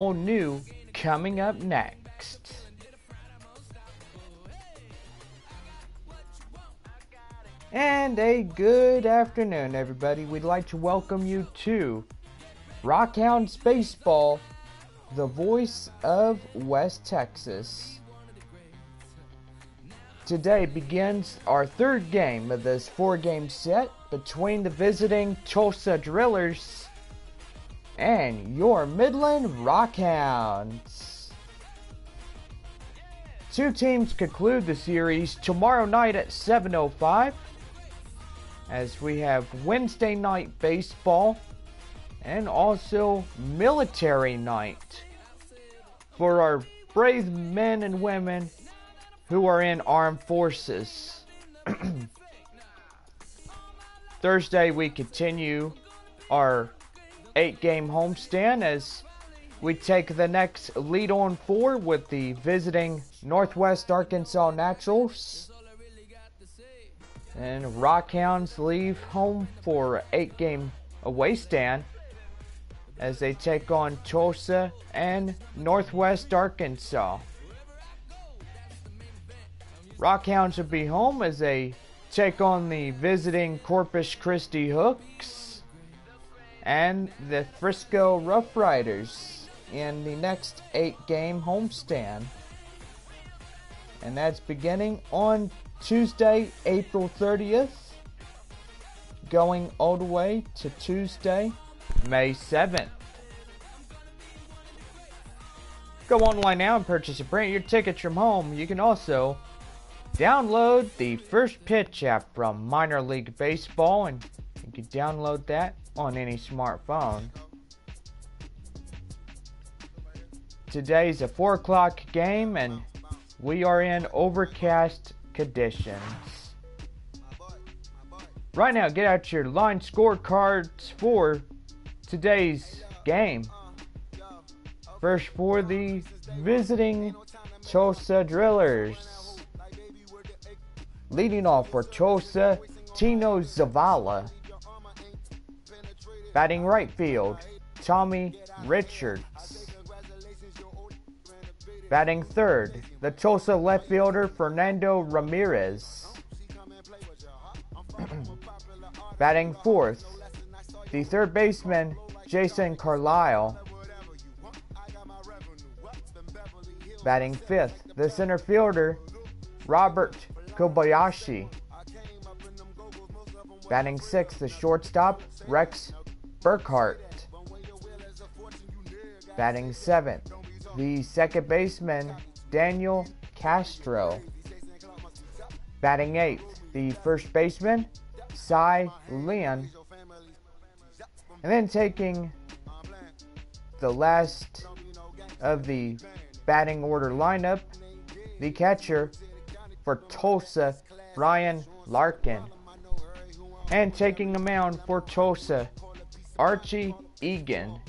New coming up next. And a good afternoon, everybody. We'd like to welcome you to Rockhounds Baseball, the voice of West Texas. Today begins our third game of this four-game set between the visiting Tulsa Drillers and your Midland Rockhounds. Two teams conclude the series tomorrow night at 7:05, as we have Wednesday night baseball and also military night for our brave men and women who are in armed forces. Thursday we continue our 8-game homestand as we take the next lead on 4 with the visiting Northwest Arkansas Naturals. And Rockhounds leave home for 8-game away stand as they take on Tulsa and Northwest Arkansas. Rockhounds will be home as they take on the visiting Corpus Christi Hooks and the Frisco Rough Riders in the next 8-game homestand. And that's beginning on Tuesday, April 30th, going all the way to Tuesday, May 7th. Go online now and purchase and print your tickets from home. You can also download the First Pitch app from Minor League Baseball, and you can download that on any smartphone. Today's a 4 o'clock game and we are in overcast conditions. Right now, get out your line scorecards for today's game. First, for the visiting Tulsa Drillers. Leading off for Tulsa, Tino Zavala. Batting right field, Tommy Richards. Batting third, the Tulsa left fielder, Fernando Ramirez. Batting fourth, the third baseman, Jason Carlisle. Batting fifth, the center fielder, Robert Kobayashi. Batting sixth, the shortstop, Rex Burkhart. Batting seventh, the second baseman, Daniel Castro. Batting eighth, the first baseman, Cy Lynn. And then taking the last of the batting order lineup, the catcher for Tulsa, Brian Larkin. And taking the mound for Tulsa, Archie Egan.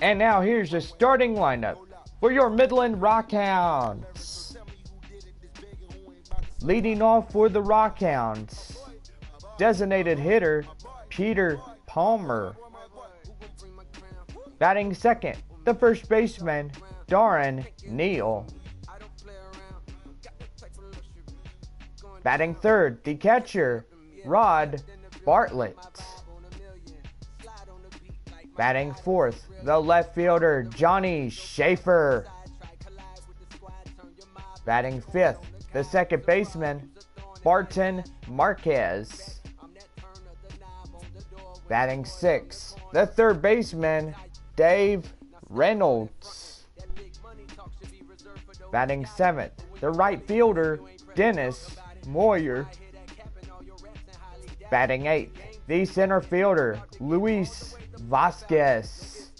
And now here's the starting lineup for your Midland Rockhounds. Leading off for the Rockhounds, designated hitter Peter Palmer. Batting second, the first baseman Darren Neal. Batting third, the catcher Rod Bartlett. Batting fourth, the left fielder Johnny Schaefer. Batting fifth, the second baseman Barton Marquez. Batting sixth, the third baseman Dave Reynolds. Batting seventh, the right fielder Dennis Moyer. Batting eighth, the center fielder Luis Vasquez.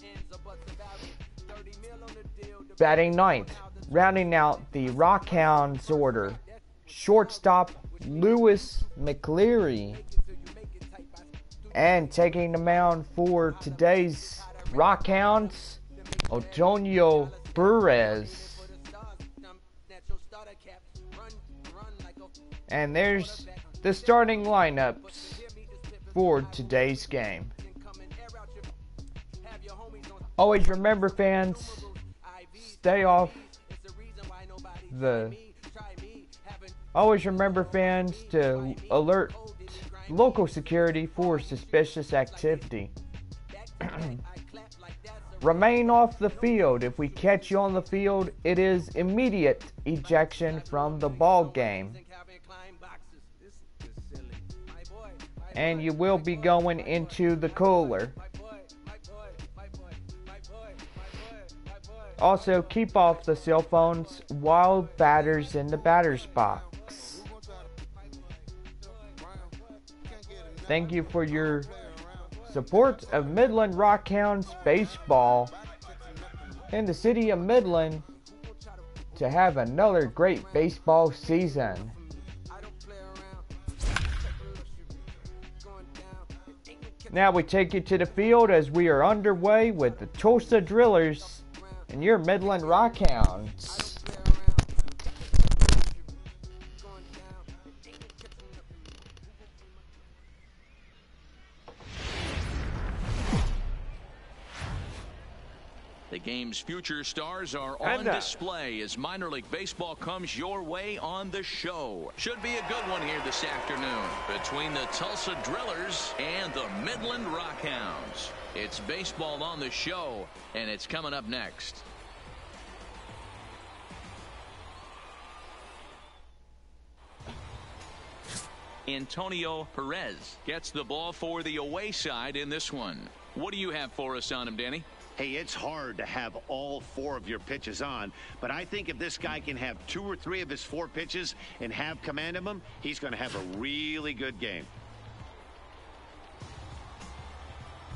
Batting ninth, rounding out the Rockhounds order, shortstop Lewis McCleary. And taking the mound for today's Rockhounds, Antonio Perez. And there's the starting lineups for today's game. Always remember, fans, stay off the... Always remember, fans, to alert local security for suspicious activity. Remain off the field. If we catch you on the field, it is immediate ejection from the ball game. And you will be going into the cooler. Also, keep off the cell phones while batters in the batter's box. Thank you for your support of Midland Rockhounds baseball in the city of Midland to have another great baseball season. Now we take you to the field as we are underway with the Tulsa Drillers and your Midland Rockhounds. The game's future stars are on display as minor league baseball comes your way on the show. Should be a good one here this afternoon between the Tulsa Drillers and the Midland Rockhounds. It's baseball on the show, and it's coming up next. Antonio Perez gets the ball for the away side in this one. What do you have for us on him, Danny? Hey, it's hard to have all 4 of your pitches on, but I think if this guy can have 2 or 3 of his 4 pitches and have command of them, he's going to have a really good game.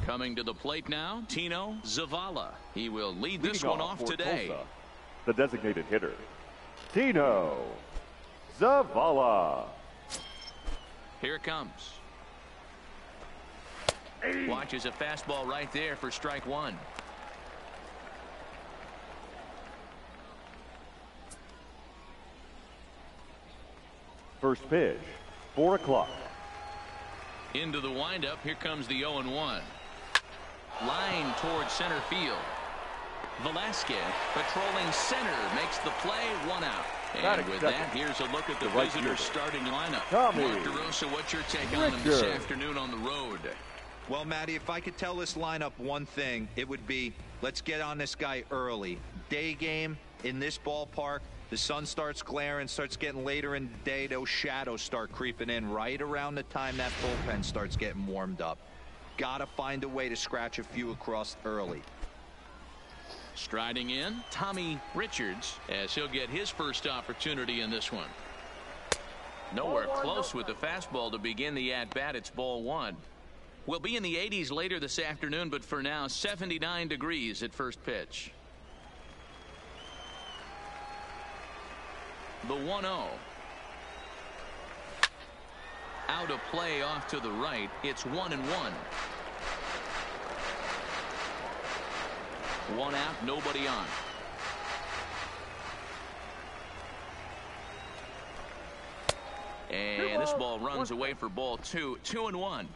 Coming to the plate now, Tino Zavala. He will lead this one off today. Tulsa, the designated hitter, Tino Zavala. Here it comes. Watches a fastball right there for strike 1. First pitch, 4 o'clock. Into the windup. Here comes the 0-1. Line towards center field. Velasquez patrolling center makes the play, 1 out. And with that, here's a look at the visitors' starting lineup. Mark DeRosa, what's your take on them this afternoon on the road? Well, Matty, if I could tell this lineup one thing, it would be let's get on this guy early. Day game in this ballpark. The sun starts glaring, starts getting later in the day. Those shadows start creeping in right around the time that bullpen starts getting warmed up. Got to find a way to scratch a few across early. Striding in, Tommy Richards, as he'll get his first opportunity in this one. Nowhere close with the fastball to begin the at-bat. It's ball 1. We'll be in the 80s later this afternoon, but for now, 79 degrees at first pitch. The 1-0. Out of play off to the right. It's 1-1. 1 out, nobody on. And this ball runs away for ball 2. 2-1.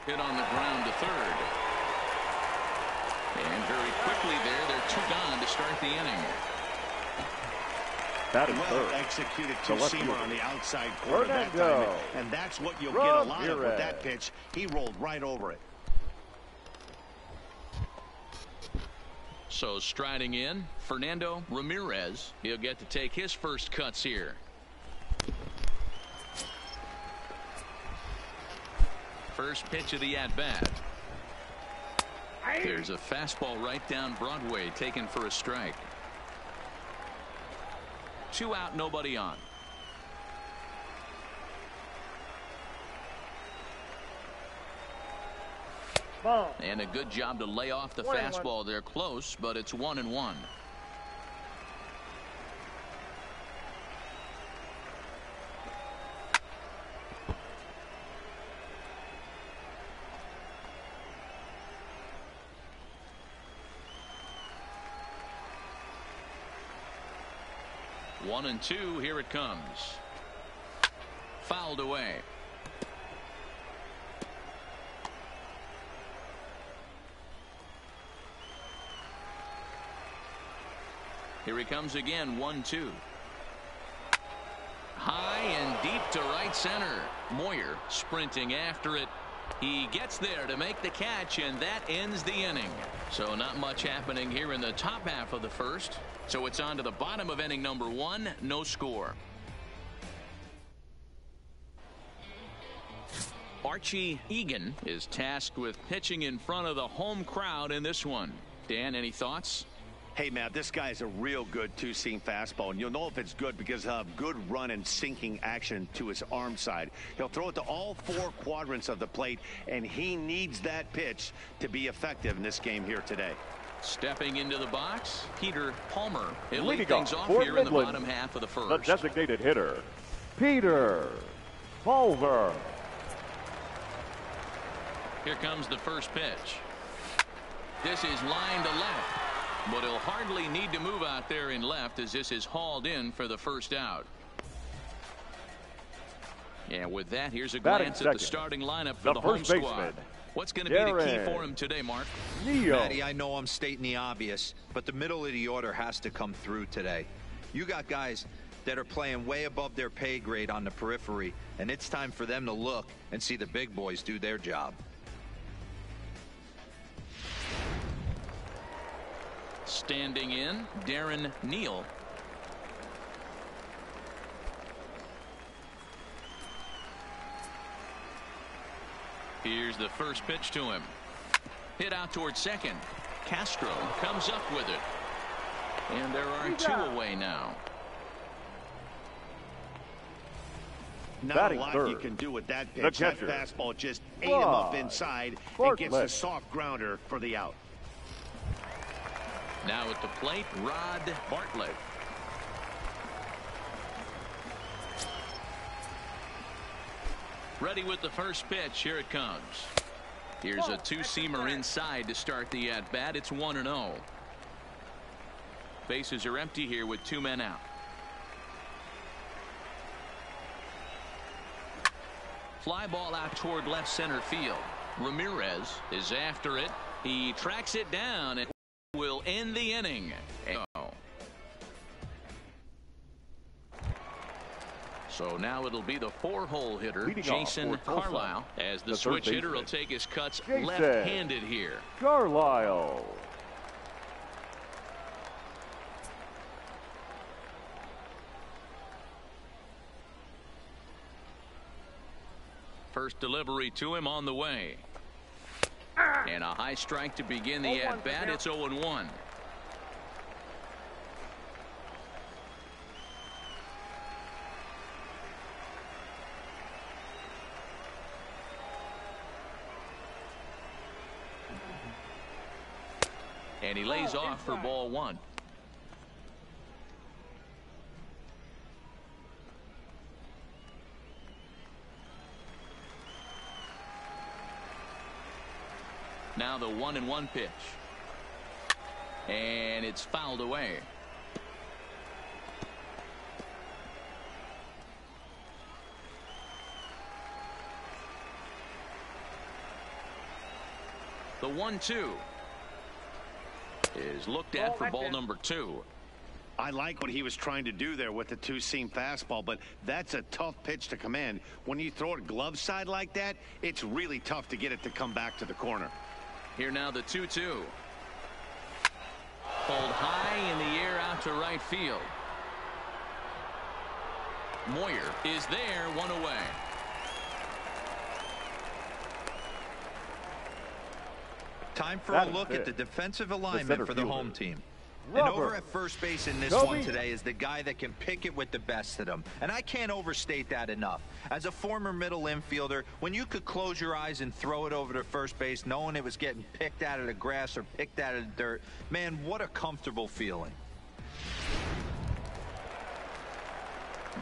Hit on the ground to third. And very quickly there, they're 2 gone to start the inning. That is well executed two-seamer on the outside corner that time. And that's what you'll get a lot of with that pitch. He rolled right over it. So striding in, Fernando Ramirez. He'll get to take his first cuts here. First pitch of the at-bat. There's a fastball right down Broadway, taken for a strike. 2 out, nobody on. And a good job to lay off the fastball there, close, but it's 1-1. One and 2, here it comes. fouled away. Here he comes again, 1-2. High and deep to right center. Moyer sprinting after it. He gets there to make the catch, and that ends the inning. So not much happening here in the top half of the first. So it's on to the bottom of inning number 1. No score. Archie Egan is tasked with pitching in front of the home crowd in this one. Dan, any thoughts? Hey, Matt, this guy is a real good two-seam fastball, and you'll know if it's good because he'll have good run and sinking action to his arm side. He'll throw it to all 4 quadrants of the plate, and he needs that pitch to be effective in this game here today. Stepping into the box, Peter Palmer. He'll Leading lead things off off for here in the Midland, bottom half of the the first. designated hitter, Peter Palmer. Here comes the first pitch. This is line to left, but he'll hardly need to move out there in left as this is hauled in for the first out. And with that, here's a glance at the starting lineup for the home squad. What's going to be the key for him today, Mark? Matty, I know I'm stating the obvious, but the middle of the order has to come through today. You got guys that are playing way above their pay grade on the periphery, and it's time for them to look and see the big boys do their job. Standing in, Darren Neal. Here's the first pitch to him. Hit out towards second. Castro comes up with it. And there are 2 away now. Not a lot you can do with that pitch. That fastball just ate him up inside and gets a soft grounder for the out. Now at the plate, Rod Bartlett. Ready with the first pitch. Here it comes. Here's a two-seamer inside to start the at-bat. It's 1-0. Bases are empty here with 2 men out. Fly ball out toward left center field. Ramirez is after it. He tracks it down and will end the inning. So now it'll be the 4-hole hitter, Jason Carlisle, as the switch hitter will take his cuts left-handed here. Carlisle. First delivery to him on the way. And a high strike to begin the at-bat. It's 0-1. And he lays off for ball 1. Now the 1-1 pitch. And it's fouled away. The 1-2 is looked at for ball number 2. I like what he was trying to do there with the two-seam fastball, but that's a tough pitch to command. When you throw it glove side like that, it's really tough to get it to come back to the corner. Here now the 2-2. Pulled high in the air out to right field. Moyer is there, 1 away. Time for a look at the defensive alignment for the home team. And over at first base in this one today is the guy that can pick it with the best of them. And I can't overstate that enough. As a former middle infielder, when you could close your eyes and throw it over to first base knowing it was getting picked out of the grass or picked out of the dirt, man, what a comfortable feeling.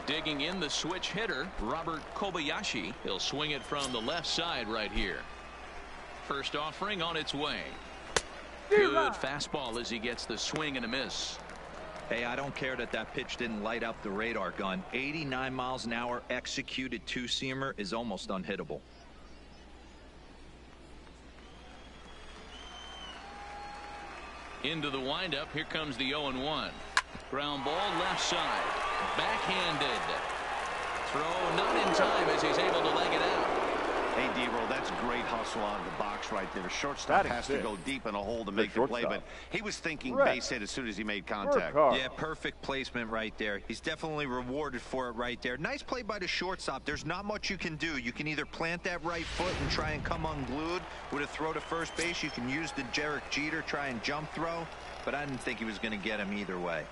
Digging in the switch hitter, Robert Kobayashi. He'll swing it from the left side right here. First offering on its way. Good fastball as he gets the swing and a miss. Hey, I don't care that that pitch didn't light up the radar gun. 89 miles an hour executed two-seamer is almost unhittable. Into the windup. Here comes the 0-1. Ground ball left side. Backhanded. Throw not in time as he's able to leg it out. Hey, D-Roll, that's great hustle out of the box right there. Shortstop has to go deep in a hole to make the play, but he was thinking base hit as soon as he made contact. Yeah, perfect placement right there. He's definitely rewarded for it right there. Nice play by the shortstop. There's not much you can do. You can either plant that right foot and try and come unglued with a throw to first base. You can use the Derek Jeter, try and jump throw, but I didn't think he was going to get him either way.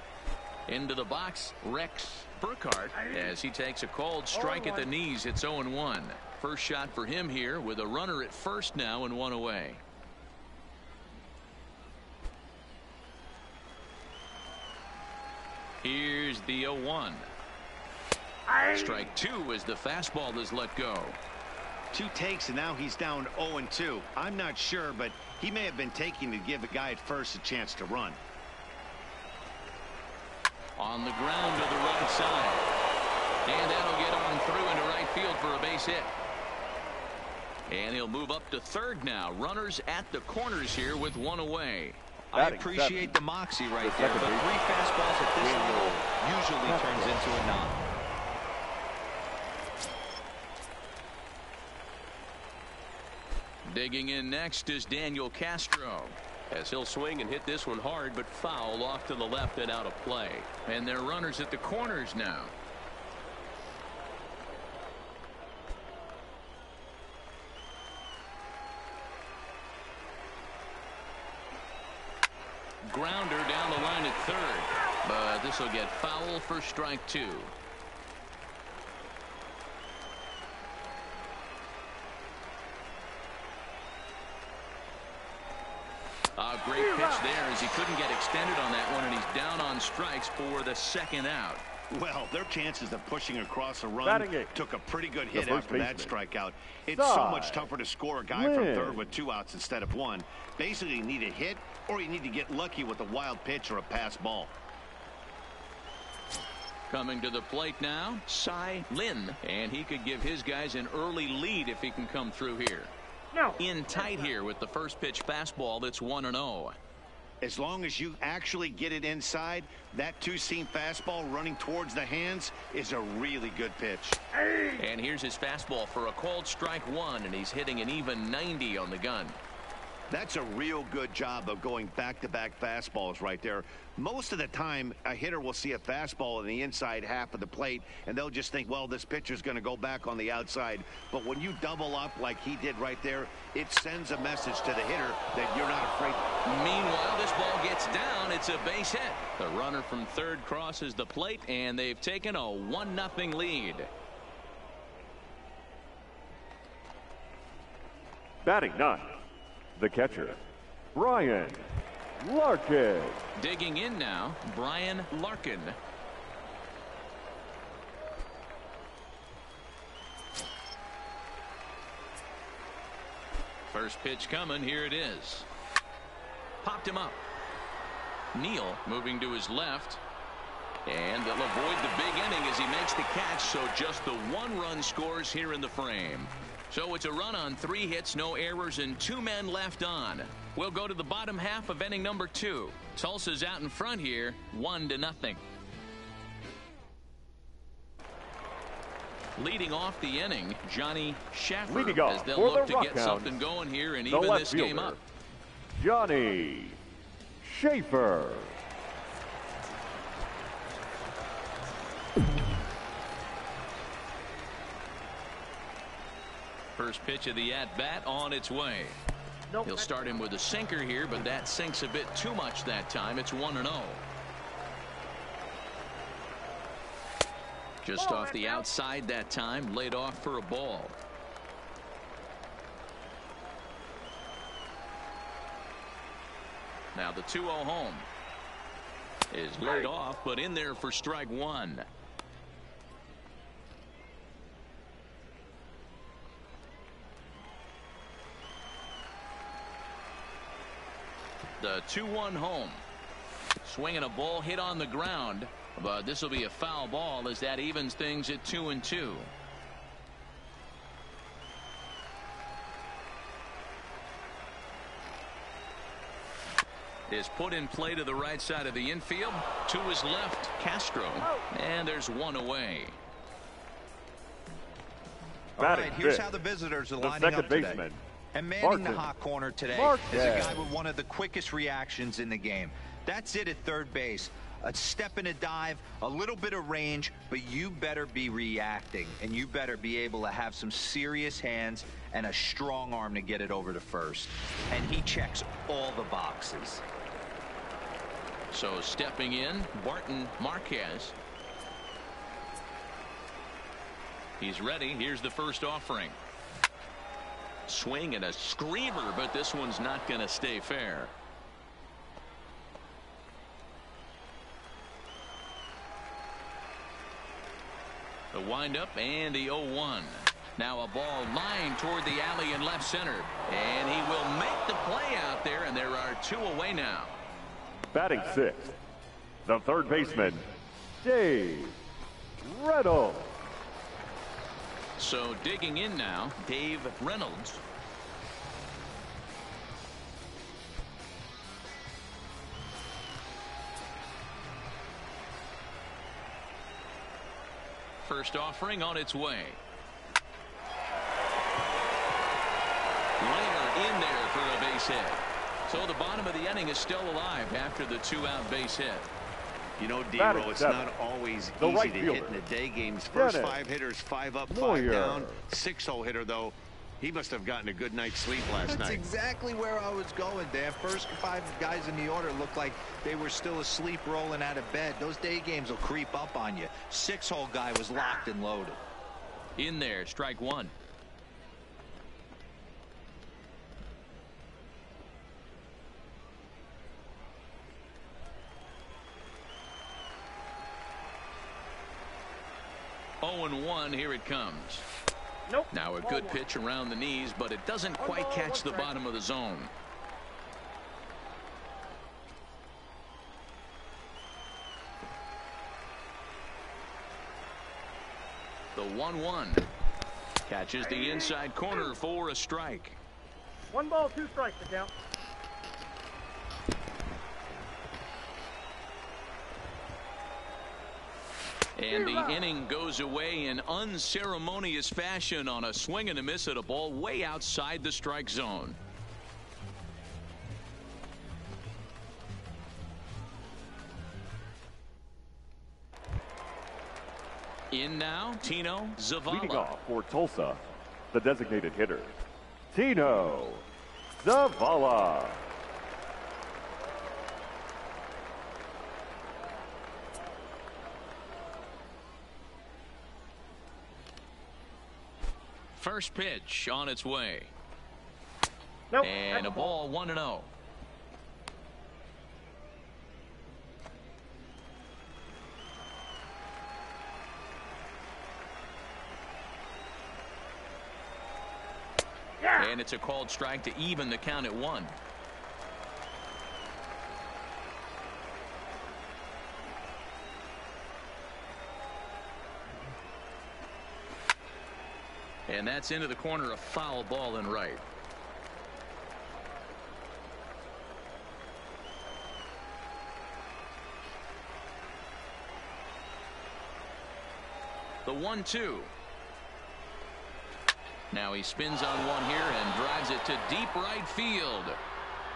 Into the box, Rex Burkhardt, as he takes a cold strike at the knees. It's 0-1. First shot for him here with a runner at first now and one away. Here's the 0-1. Strike two as the fastball is let go. 2 takes and now he's down 0-2. I'm not sure, but he may have been taking to give a guy at first a chance to run. On the ground to the right side. And that'll get on through into right field for a base hit. And he'll move up to third now. Runners at the corners here with one away. I appreciate the moxie right there, but 3 fastballs at this level usually turns into a knock. Digging in next is Daniel Castro, as he'll swing and hit this one hard, but foul off to the left and out of play. And they're runners at the corners now. Grounder down the line at third, but this will get foul for strike 2. A great pitch there as he couldn't get extended on that one, and he's down on strikes for the second out. Well, their chances of pushing across a run took a pretty good hit after that strikeout. It's so much tougher to score a guy from third with 2 outs instead of 1. Basically, you need a hit or you need to get lucky with a wild pitch or a pass ball. Coming to the plate now, Cy Lin, and he could give his guys an early lead if he can come through here. In tight here with the first pitch fastball that's 1-0. As long as you actually get it inside, that 2-seam fastball running towards the hands is a really good pitch. And here's his fastball for a called strike 1, and he's hitting an even 90 on the gun. That's a real good job of going back-to-back fastballs right there. Most of the time, a hitter will see a fastball in the inside half of the plate, and they'll just think, well, this pitcher's going to go back on the outside. But when you double up like he did right there, it sends a message to the hitter that you're not afraid. Meanwhile, this ball gets down. It's a base hit. The runner from third crosses the plate, and they've taken a 1-0 lead. Batting 9, the catcher, Brian Larkin. Digging in now, Brian Larkin. First pitch coming. Here it is. Popped him up. Neal moving to his left. And they'll avoid the big inning as he makes the catch. So just the 1-run scores here in the frame. So it's a run on 3 hits, no errors, and 2 men left on. We'll go to the bottom half of inning number 2. Tulsa's out in front here, 1-0. Leading off the inning, Johnny Schaffer, as they'll look to get something going here and even this game up. Johnny Schaffer. First pitch of the at-bat on its way. He'll start him with a sinker here, but that sinks a bit too much that time. It's 1-0. Just off the outside that time, laid off for a ball. Now the 2-0 home is laid off, but in there for strike 1. The 2-1 home. Swinging a ball hit on the ground, but this will be a foul ball as that evens things at 2-2. Is put in play to the right side of the infield. To his left, Castro. And there's one away. All right, here's how the visitors are lining up today. And manning the hot corner today is a guy with one of the quickest reactions in the game. That's it at third base. A step and a dive, a little bit of range, but you better be reacting, and you better be able to have some serious hands and a strong arm to get it over to first. And he checks all the boxes. So stepping in, Barton Marquez. He's ready. Here's the first offering. Swing and a screamer, but this one's not going to stay fair. The windup and the 0-1. Now a ball lined toward the alley in left center. And he will make the play out there, and there are two away now. Batting sixth, the third baseman, Dave Reynolds. So digging in now, Dave Reynolds. First offering on its way. Laner in there for a base hit. So the bottom of the inning is still alive after the two-out base hit. You know, D-Row, it's not always easy to hit in the day games. First 5 hitters, 5 up, 5 down. 6-hole hitter, though, he must have gotten a good night's sleep last night. That's exactly where I was going, Dan. First 5 guys in the order looked like they were still asleep rolling out of bed. Those day games will creep up on you. 6-hole guy was locked and loaded. In there, strike one. Oh and 1, here it comes. Nope. Now a good pitch around the knees, but it doesn't quite catch the bottom of the zone. The 1-1 catches the inside corner for a strike. 1 ball, 2 strikes to count. And the inning goes away in unceremonious fashion on a swing and a miss at a ball way outside the strike zone. In now, Tino Zavala. Leading off for Tulsa, the designated hitter, Tino Zavala. First pitch on its way. Nope. And a ball 1-0. Yeah. And it's a called strike to even the count at 1. And that's into the corner, a foul ball and right. The 1-2. Now he spins on one here and drives it to deep right field.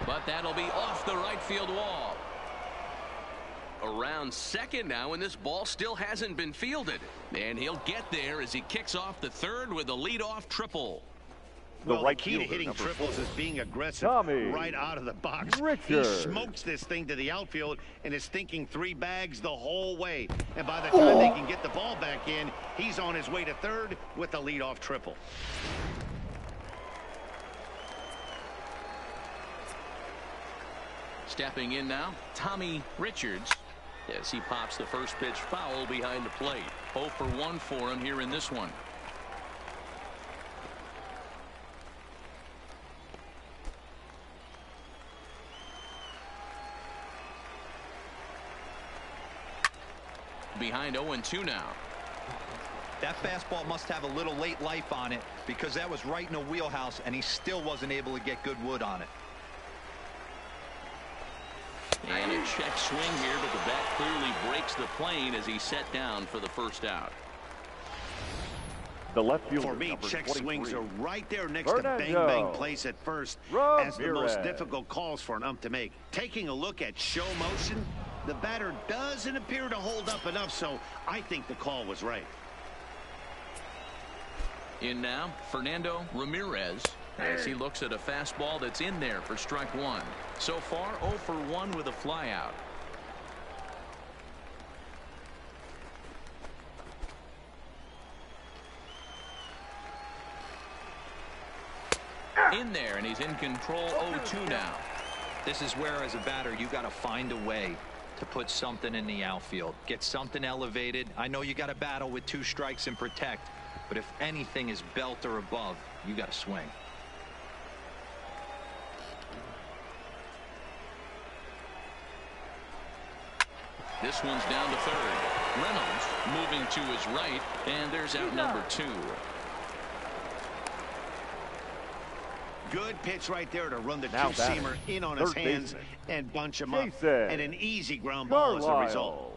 But that'll be off the right field wall. Around second now, and this ball still hasn't been fielded. And he'll get there as he kicks off the third with a leadoff triple. The key to hitting triples is being aggressive right out of the box. He smokes this thing to the outfield and is thinking 3 bags the whole way. And by the time they can get the ball back in, he's on his way to third with a leadoff triple. Stepping in now, Tommy Richards, as he pops the first pitch foul behind the plate. 0 for 1 for him here in this one. behind 0-2 now. That fastball must have a little late life on it because that was right in the wheelhouse, and he still wasn't able to get good wood on it. And a check swing here, but the bat clearly breaks the plane as he's set down for the first out. The left fielder, for me, number check 23. swings are right there next to Fernando bang bang place at first as the most Ramirez. difficult calls for an ump to make. Taking a look at show motion, the batter doesn't appear to hold up enough, so I think the call was right. In now, Fernando Ramirez, as he looks at a fastball that's in there for strike one. So far, 0 for 1 with a flyout. In there, and he's in control. 0-2 now. This is where, as a batter, you got to find a way to put something in the outfield. Get something elevated. I know you got to battle with 2 strikes and protect, but if anything is belt or above, you got to swing. This one's down to third. Reynolds moving to his right, and there's out number 2. Good pitch right there to run the Now two-seamer in on his third hands baseman, and bunch him up. Jason And an easy ground ball as a result. Carlisle.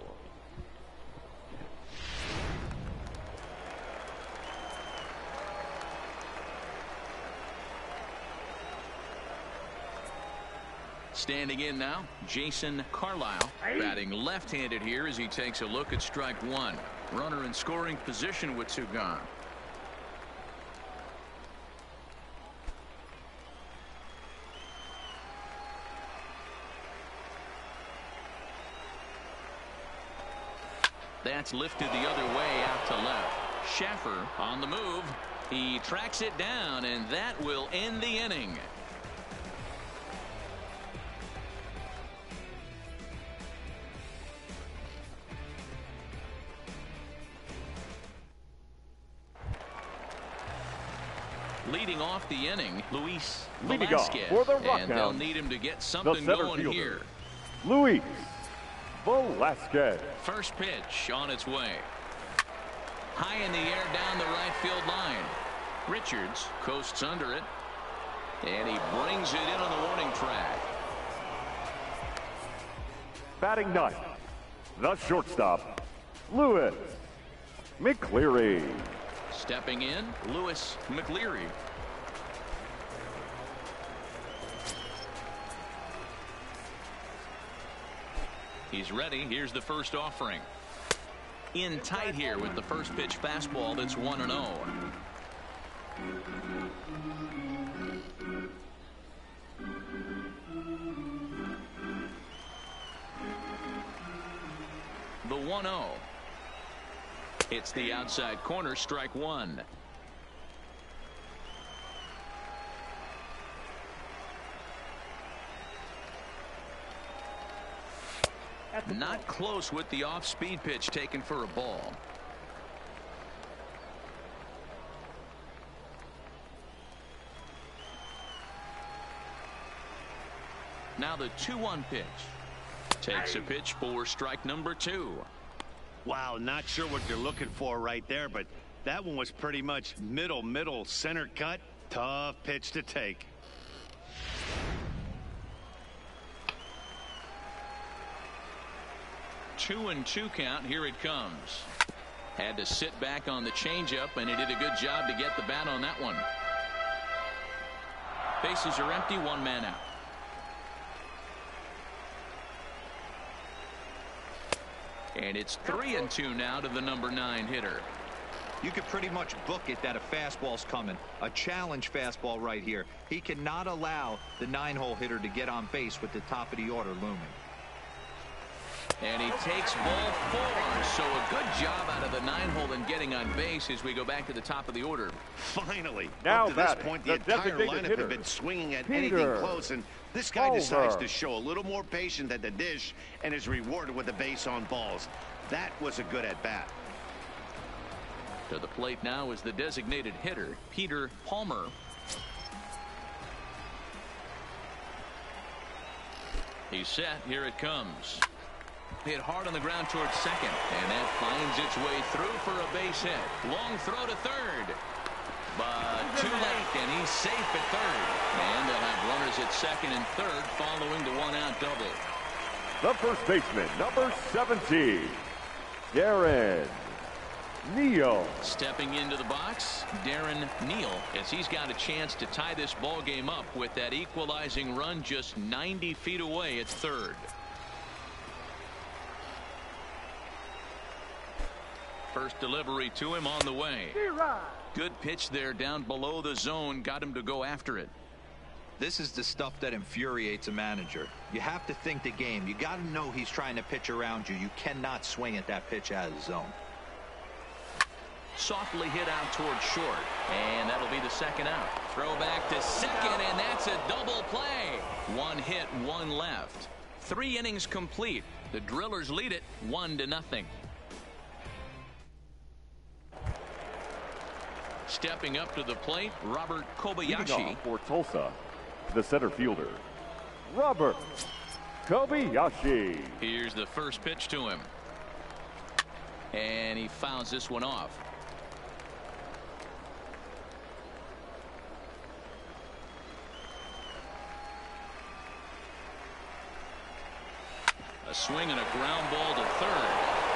Standing in now, Jason Carlisle, batting left-handed here as he takes a look at strike one. Runner in scoring position with 2 gone. That's lifted the other way out to left. Schaffer on the move. He tracks it down, and that will end the inning. Leading off the inning, Luis Leading off Velasquez, for the and they'll Rockhounds, need him to get the something center going fielder, here. Luis Velasquez. First pitch on its way. High in the air down the right field line. Richards coasts under it, and he brings it in on the warning track. Batting ninth, the shortstop, Lewis McCleary. Stepping in, Lewis McCleary. He's ready. Here's the first offering. In tight here with the first pitch fastball that's 1-0. The 1-0. It's the outside corner, strike one. Not close with the off-speed pitch taken for a ball. Now the 2-1 pitch. Takes a pitch for strike number 2. Wow, not sure what you're looking for right there, but that one was pretty much middle center cut. Tough pitch to take. Two and 2 count. Here it comes. Had to sit back on the changeup, and he did a good job to get the bat on that one. Bases are empty, 1 man out. And it's 3 and 2 now to the number 9 hitter. You could pretty much book it that a fastball's coming. A challenge fastball right here. He cannot allow the 9-hole hitter to get on base with the top of the order looming. And he takes ball 4. So a good job out of the 9-hole and getting on base as we go back to the top of the order. Finally, Now up to this batting, point, the the entire designated lineup hitter, had been swinging at Peter anything close, and this guy Tulsa. decides to show a little more patience at the dish and is rewarded with a base on balls. That was a good at-bat. To the plate now is the designated hitter, Peter Palmer. He's set. Here it comes. Hit hard on the ground towards second, and that finds its way through for a base hit. Long throw to third, but too late, and he's safe at third. And they'll have runners at second and third following the one-out double. The first baseman, number 70, Darren Neal. Stepping into the box, Darren Neal, as he's got a chance to tie this ball game up with that equalizing run just 90 feet away at third. First delivery to him on the way. Good pitch there down below the zone. Got him to go after it. This is the stuff that infuriates a manager. You have to think the game. You got to know he's trying to pitch around you. You cannot swing at that pitch out of the zone. Softly hit out towards short, and that'll be the second out. Throw back to second, and that's a double play. One hit, one left. 3 innings complete. The Drillers lead it 1-0. Stepping up to the plate, Robert Kobayashi. For Tulsa, the center fielder, Robert Kobayashi. Here's the first pitch to him, and he fouls this one off. A swing and a ground ball to third,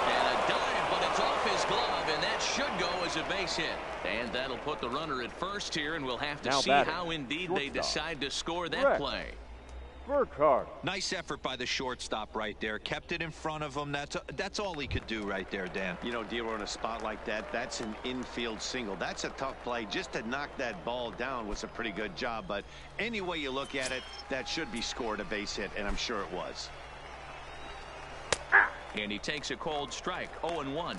and a dive, but it's off his glove, and that should go as a base hit. And that'll put the runner at first here, and we'll have to see how indeed they decide to score that play. Burkhardt. Nice effort by the shortstop right there. Kept it in front of him. That's all he could do right there, Dan. You know, dealer in a spot like that, that's an infield single. That's a tough play. Just to knock that ball down was a pretty good job. But any way you look at it, that should be scored a base hit, and I'm sure it was. And he takes a cold strike, 0-1.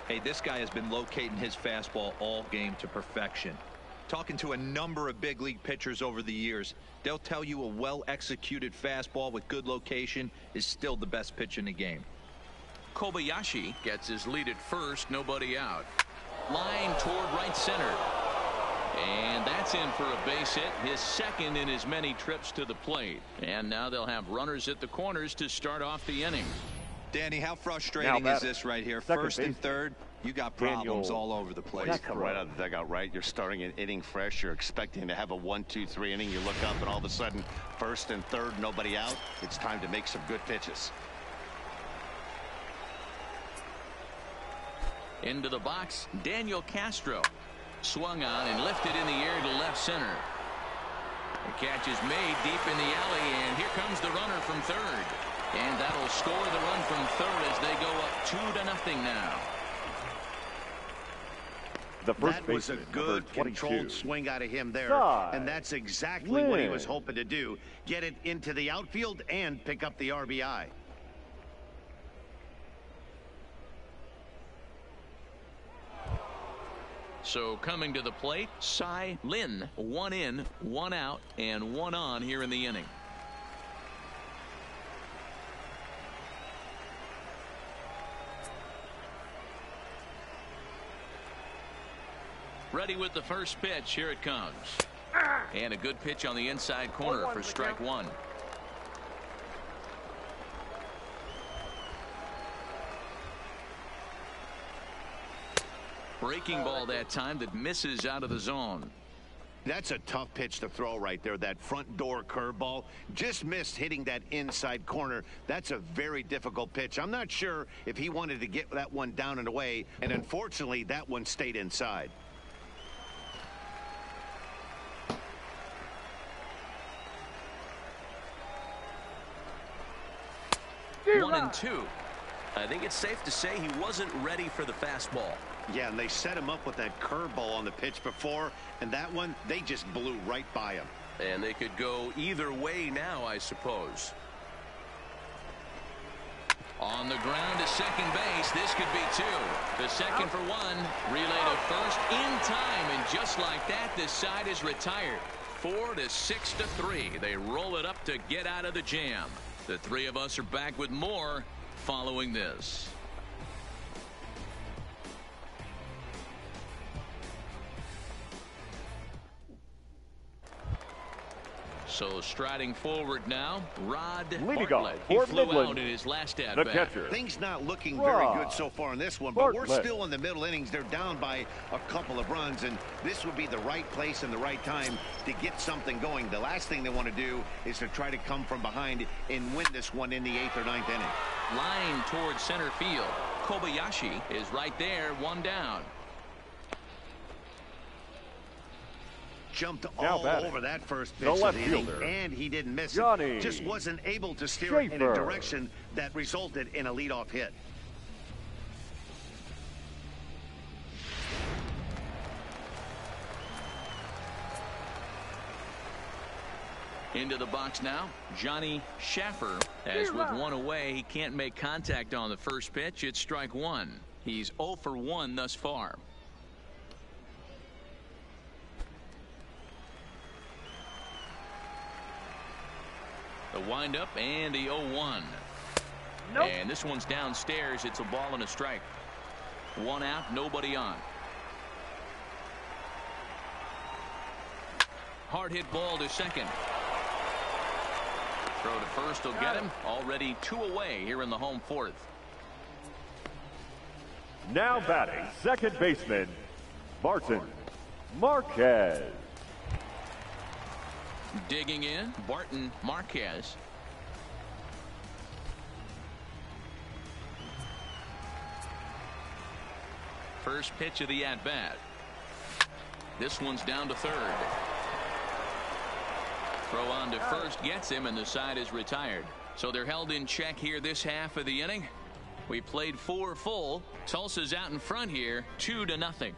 Hey, this guy has been locating his fastball all game to perfection. Talking to a number of big league pitchers over the years, they'll tell you a well-executed fastball with good location is still the best pitch in the game. Kobayashi gets his lead at first, nobody out. Line toward right center. And that's in for a base hit, his second in as many trips to the plate. And now they'll have runners at the corners to start off the inning. Danny, how frustrating is this right here? First and third, you got problems all over the place. You come right out of the dugout, right? You're starting an inning fresh. You're expecting to have a 1-2-3 inning. You look up, and all of a sudden, first and third, nobody out. It's time to make some good pitches. Into the box, Daniel Castro. Swung on and lifted in the air to left center. The catch is made deep in the alley, and here comes the runner from third. And that'll score the run from third as they go up 2-0 now. That was a good controlled swing out of him there. And that's exactly what he was hoping to do. Get it into the outfield and pick up the RBI. So coming to the plate, Cy Lin. 1 in, 1 out, and 1 on here in the inning. Ready with the first pitch. Here it comes. And a good pitch on the inside corner for strike one. Breaking ball that time that misses out of the zone. That's a tough pitch to throw right there. That front door curveball just missed hitting that inside corner. That's a very difficult pitch. I'm not sure if he wanted to get that one down and away, and unfortunately that one stayed inside. 1-2. I think it's safe to say he wasn't ready for the fastball. Yeah, and they set him up with that curveball on the pitch before, and that one, they just blew right by him. And they could go either way now, I suppose. On the ground to second base. This could be 2. The second for 1. Relay to first in time, and just like that, this side is retired. 4-6-3. They roll it up to get out of the jam. The three of us are back with more following this. So striding forward now, Rod Leading Bartlett. off He for flew Midland, out in his last the at-bat. catcher. Things not looking very good so far in this one, but we're Bartlett. still in the middle innings. They're down by a couple of runs, and this would be the right place and the right time to get something going. The last thing they want to do is to try to come from behind and win this one in the 8th or 9th inning. Line towards center field. Kobayashi is right there, one down. Jumped Now all batting, over that first the pitch of left the inning, fielder, and he didn't miss Johnny it. Just wasn't able to steer it in a Schaefer. direction that resulted in a leadoff hit. Into the box now, Johnny Schaffer. As with one away, he can't make contact on the first pitch. It's strike one. He's 0 for 1 thus far. The windup and the 0-1. Nope. And this one's downstairs. It's a ball and a strike. One out, nobody on. Hard hit ball to second. Throw to first will get him. Already 2 away here in the home 4th. Now batting, second baseman, Martin Marquez. Digging in, Barton Marquez. First pitch of the at-bat. This one's down to third. Throw on to first gets him, and the side is retired. So they're held in check here this half of the inning. We played 4 full. Tulsa's out in front here, 2-0.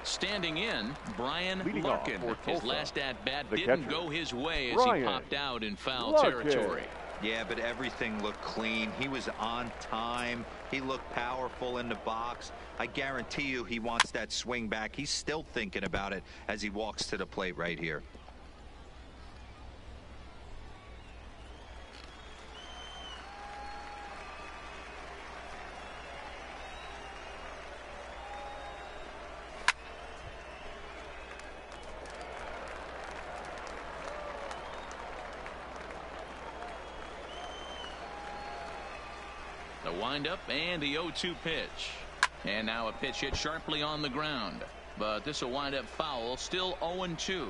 Standing in, Brian Leading off Larkin. for His Tulsa, last at-bat the didn't catcher, go his way as Brian he popped out in foul Larkin. territory. Yeah, but everything looked clean. He was on time. He looked powerful in the box. I guarantee you he wants that swing back. He's still thinking about it as he walks to the plate right here. The windup and the 0-2 pitch. And now a pitch hit sharply on the ground. But this will wind up foul. Still 0-2.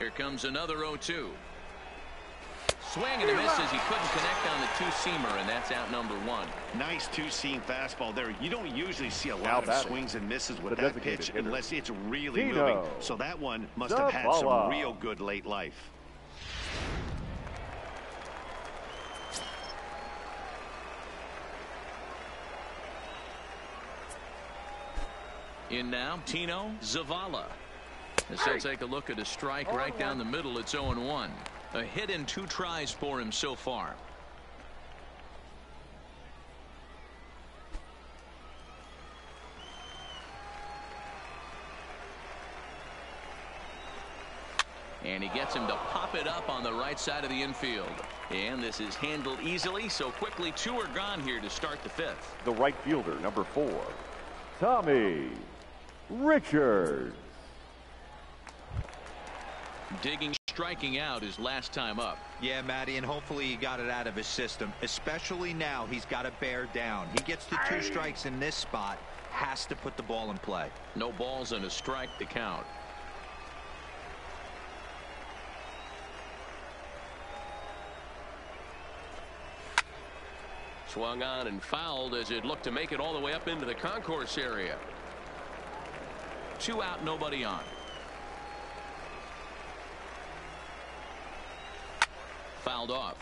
Here comes another 0-2. Swing and a miss as he couldn't connect on the two-seamer, and that's out number 1. Nice two-seam fastball there. You don't usually see a Now lot of batting, swings and misses with the that designated pitch hitter, unless it's really Tino moving. So that one must have had some Zavala. real good late life. In now, Tino Zavala. As he'll take a look at a strike right down the middle. It's 0-1. A hit in 2 tries for him so far. And he gets him to pop it up on the right side of the infield. And this is handled easily, so quickly 2 are gone here to start the 5th. The right fielder, number 4, Tommy Richards. Digging, striking out his last time up. Yeah, Matty, and hopefully he got it out of his system. Especially now, he's got to bear down. He gets to 2 strikes in this spot, has to put the ball in play. No balls and a strike to count. Swung on and fouled as it looked to make it all the way up into the concourse area. 2 out, nobody on. Fouled off.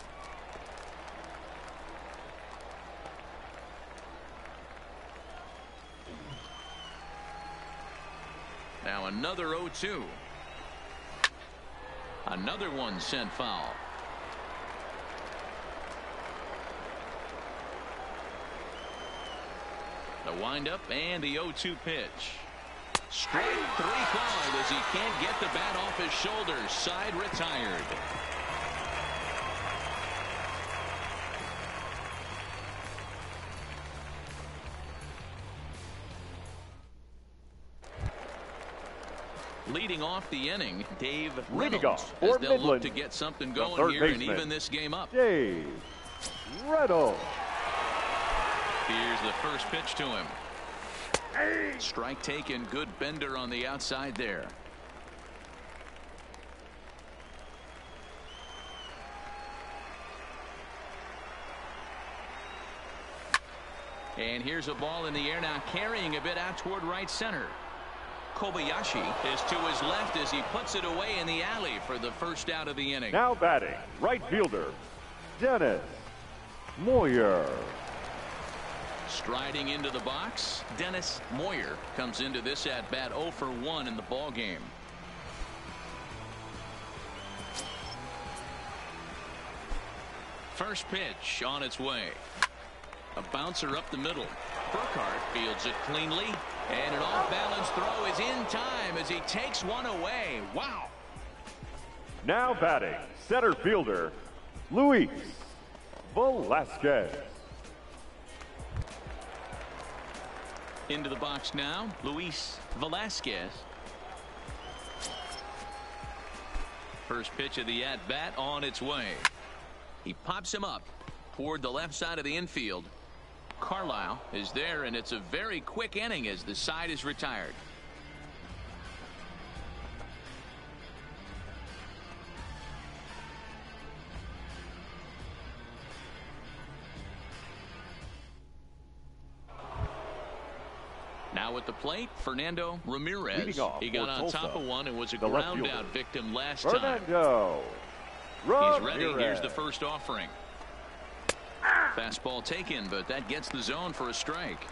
Now another 0-2. Another one sent foul. The windup and the 0-2 pitch. Straight 3 called as he can't get the bat off his shoulders. Side retired. Leading off the inning, Dave Leading Reynolds, off as for they'll look Midland, to get something the going third here and baseman, even this game up. Dave Reynolds. Here's the first pitch to him. Strike taken, good bender on the outside there. And here's a ball in the air now, carrying a bit out toward right center. Kobayashi is to his left as he puts it away in the alley for the first out of the inning. Now batting, right fielder, Dennis Moyer. Striding into the box, Dennis Moyer comes into this at-bat 0 for 1 in the ball game. First pitch on its way. A bouncer up the middle. Burkhardt fields it cleanly, and an off-balance throw is in time as he takes one away. Wow. Now batting, center fielder, Luis Velasquez. Into the box now, Luis Velasquez. First pitch of the at-bat on its way. He pops him up toward the left side of the infield. Carlisle is there, and it's a very quick inning as the side is retired. Now at the plate, Fernando Ramirez. He got on top of one and was a ground out victim last time. Fernando He's ready. Here's the first offering. Fastball taken, but that gets the zone for a strike.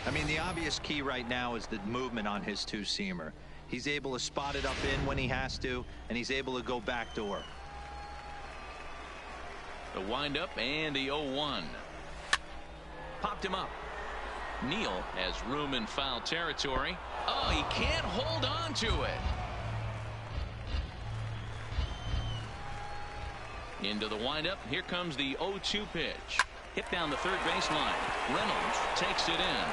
I mean, the obvious key right now is the movement on his two-seamer. He's able to spot it up in when he has to, and he's able to go backdoor. The windup and the 0-1. Popped him up. Neal has room in foul territory. Oh, he can't hold on to it. Into the windup. Here comes the 0-2 pitch. Hit down the third baseline. Reynolds takes it in.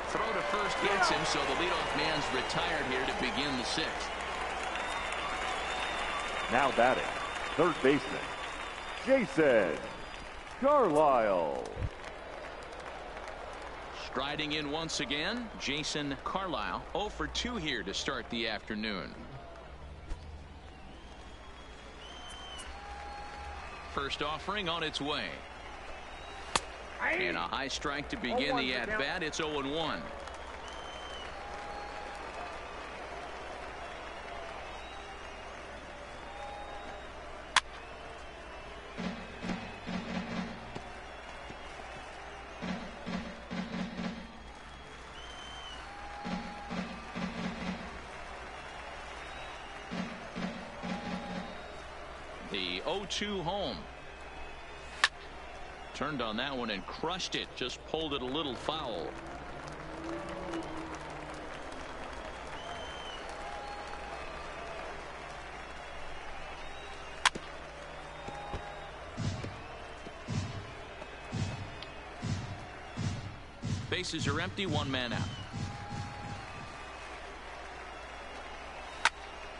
Throw to first gets him, so the leadoff man's retired here to begin the sixth. Now batting, third baseman, Jason Carlisle. Striding in once again, Jason Carlisle. 0 for 2 here to start the afternoon. First offering on its way. And a high strike to begin the at-bat. It's 0-1. The 0-2 home. Turned on that one and crushed it. Just pulled it a little foul. Bases are empty. One man out.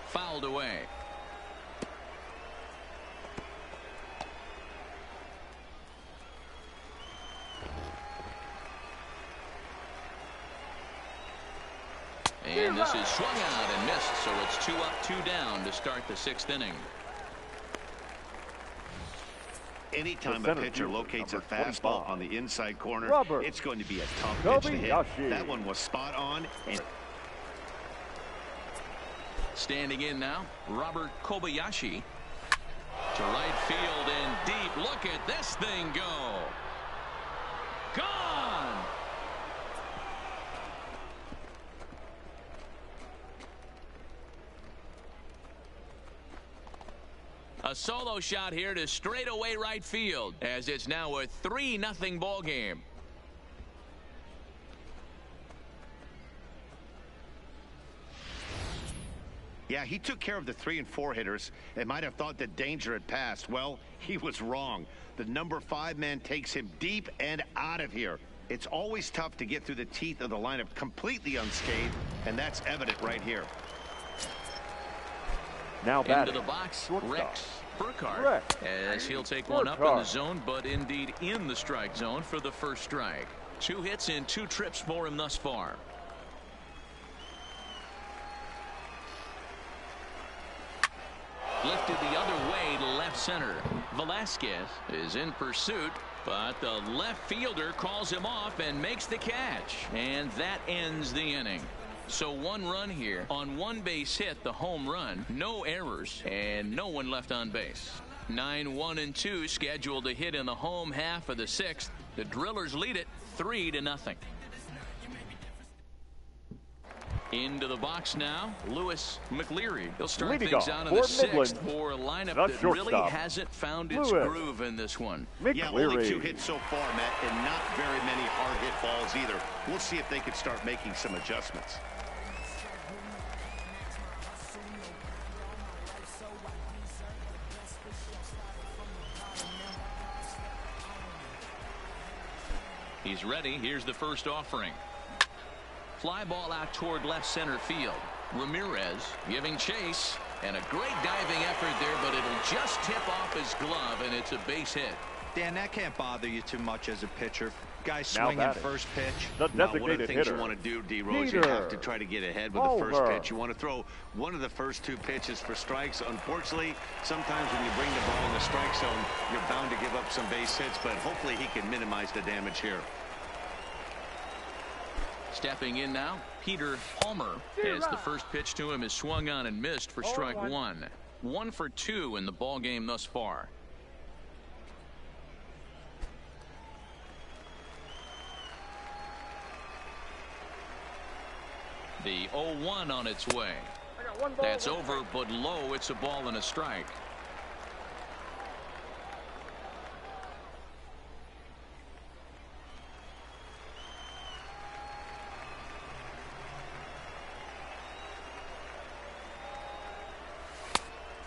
Fouled away. And this is swung out and missed, so it's 2 up, 2 down to start the sixth inning. Anytime a pitcher locates a fastball on the inside corner, it's going to be a tough pitch to hit. That one was spot on. And standing in now, Robert Kobayashi to right field and deep. Look at this thing go. Gone. A solo shot here to straightaway right field, as it's now a 3-0 ball game. yeah, he took care of the 3 and 4 hitters and might have thought that danger had passed. Well, he was wrong. The number 5 man takes him deep and out of here. It's always tough to get through the teeth of the lineup completely unscathed, and that's evident right here. Now batting. Into the box, Rex Burkhardt, Rex. as he'll take one up in the zone, but indeed in the strike zone for the first strike. 2 hits in 2 trips for him thus far. Lifted the other way to left center. Velasquez is in pursuit, but the left fielder calls him off and makes the catch. And that ends the inning. So 1 run here on 1 base hit, the home run, no errors, and no one left on base. 9-1-2 scheduled to hit in the home half of the 6th. The Drillers lead it 3-0. Into the box now, Lewis McLeary. He'll start Leading things off out in the for 6th Midland, for a lineup the that really shortstop, hasn't found its Lewis groove in this one. Yeah, only 2 McLeary. hits so far, Matt, and not very many hard hit balls either. We'll see if they can start making some adjustments. He's ready. Here's the first offering. Fly ball out toward left center field. Ramirez giving chase, and a great diving effort there, but it'll just tip off his glove, and it's a base hit. Dan, that can't bother you too much as a pitcher. Guy Now swinging batting. first pitch. The Now, one of the designated things hitter. you want to do, D-Rose, you Peter have to try to get ahead with the first Over. pitch. You want to throw one of the first 2 pitches for strikes. Unfortunately, sometimes when you bring the ball in the strike zone, you're bound to give up some base hits, but hopefully he can minimize the damage here. Stepping in now, Peter Palmer, as the first pitch to him is swung on and missed for strike 1. 1 for 2 in the ball game thus far. The 0-1 on its way. I got 1 ball. That's over, but low. It's a ball and a strike.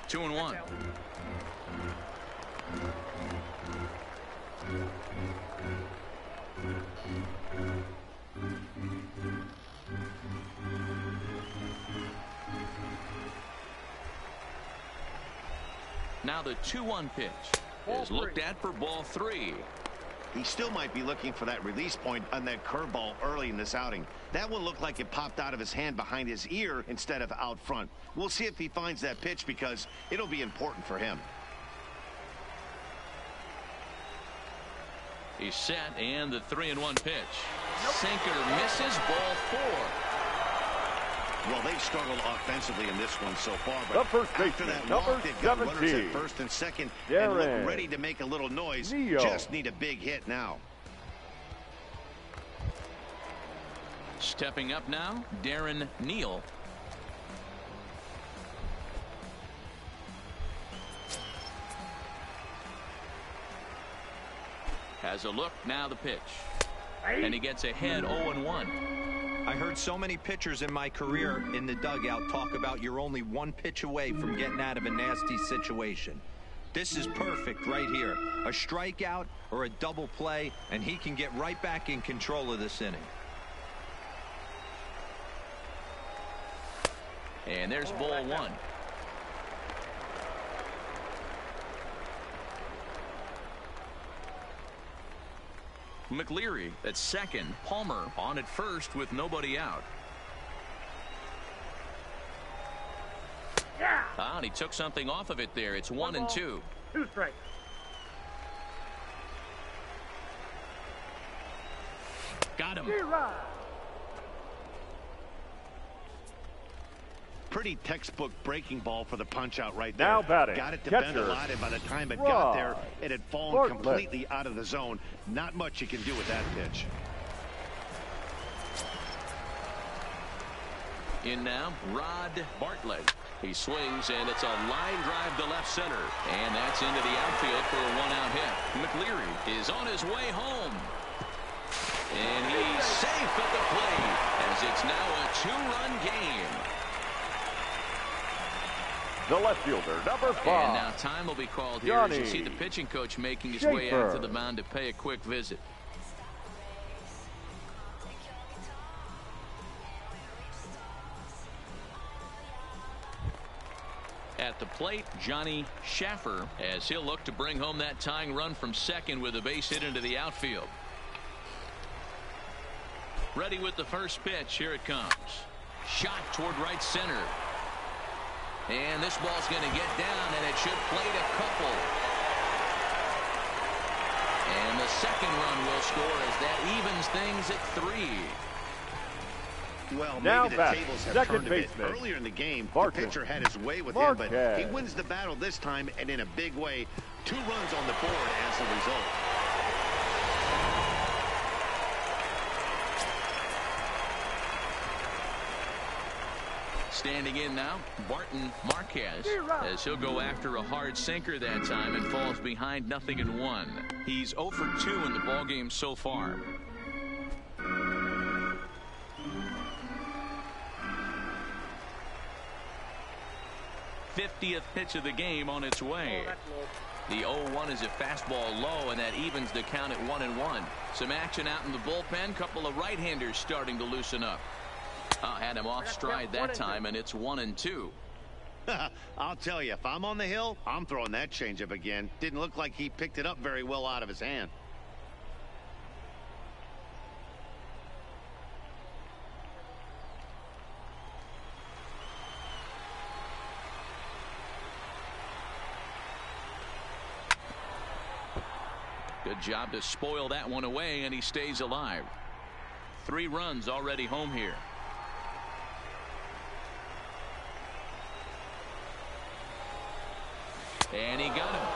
Two and 1. Now the 2-1 pitch is looked at for ball 3. He still might be looking for that release point on that curveball early in this outing. That one looked like it popped out of his hand behind his ear instead of out front. We'll see if he finds that pitch because it'll be important for him. He's set, and the 3-1 pitch. Sinker misses, ball 4. Well, they've struggled offensively in this one so far, The but first after baseman, that number walk, they've got runners 17. at first and second Darren and look ready to make a little noise. Neal. Just need a big hit now. Stepping up now, Darren Neal. Has a look, now the pitch. And he gets ahead 0-1. I heard so many pitchers in my career in the dugout talk about you're only 1 pitch away from getting out of a nasty situation. This is perfect right here. A strikeout or a double play, and he can get right back in control of this inning. And there's ball 1. McLeary at second. Palmer on at first with nobody out. Yeah. And he took something off of it there. It's 1 and 2. 2 strikes. Got him. Zero. Pretty textbook breaking ball for the punch out right there. Now batting. Got it to bend a Catcher. lot, and by the time it Rod. got there, it had fallen Bartlett. completely out of the zone. Not much you can do with that pitch. In now, Rod Bartlett. He swings, and it's a line drive to left center. And that's into the outfield for a 1-out hit. McLeary is on his way home. And he's safe at the plate, as it's now a 2-run game. The left fielder, number 5. And now time will be called here as you see the pitching coach making his way out to the mound to pay a quick visit. At the plate, Johnny Schaffer, as he'll look to bring home that tying run from second with a base hit into the outfield. Ready with the first pitch. Here it comes. Shot toward right center. And this ball's going to get down, and it should plate a couple. And the second run will score as that evens things at 3. Well, now maybe the tables have turned a bit. Earlier in the game, the pitcher had his way with him, but he wins the battle this time, and in a big way. 2 runs on the board as the result. Standing in now, Barton Marquez, as he'll go after a hard sinker that time and falls behind 0-1. He's 0 for 2 in the ballgame so far. '50th pitch of the game on its way. The 0-1 is a fastball low, and that evens the count at 1-1. Some action out in the bullpen. Couple of right-handers starting to loosen up. Had him off stride that time, and it's 1-2. I'll tell you, if I'm on the hill, I'm throwing that changeup again. Didn't look like he picked it up very well out of his hand. Good job to spoil that one away, and he stays alive. 3 runs already home here. And he got him.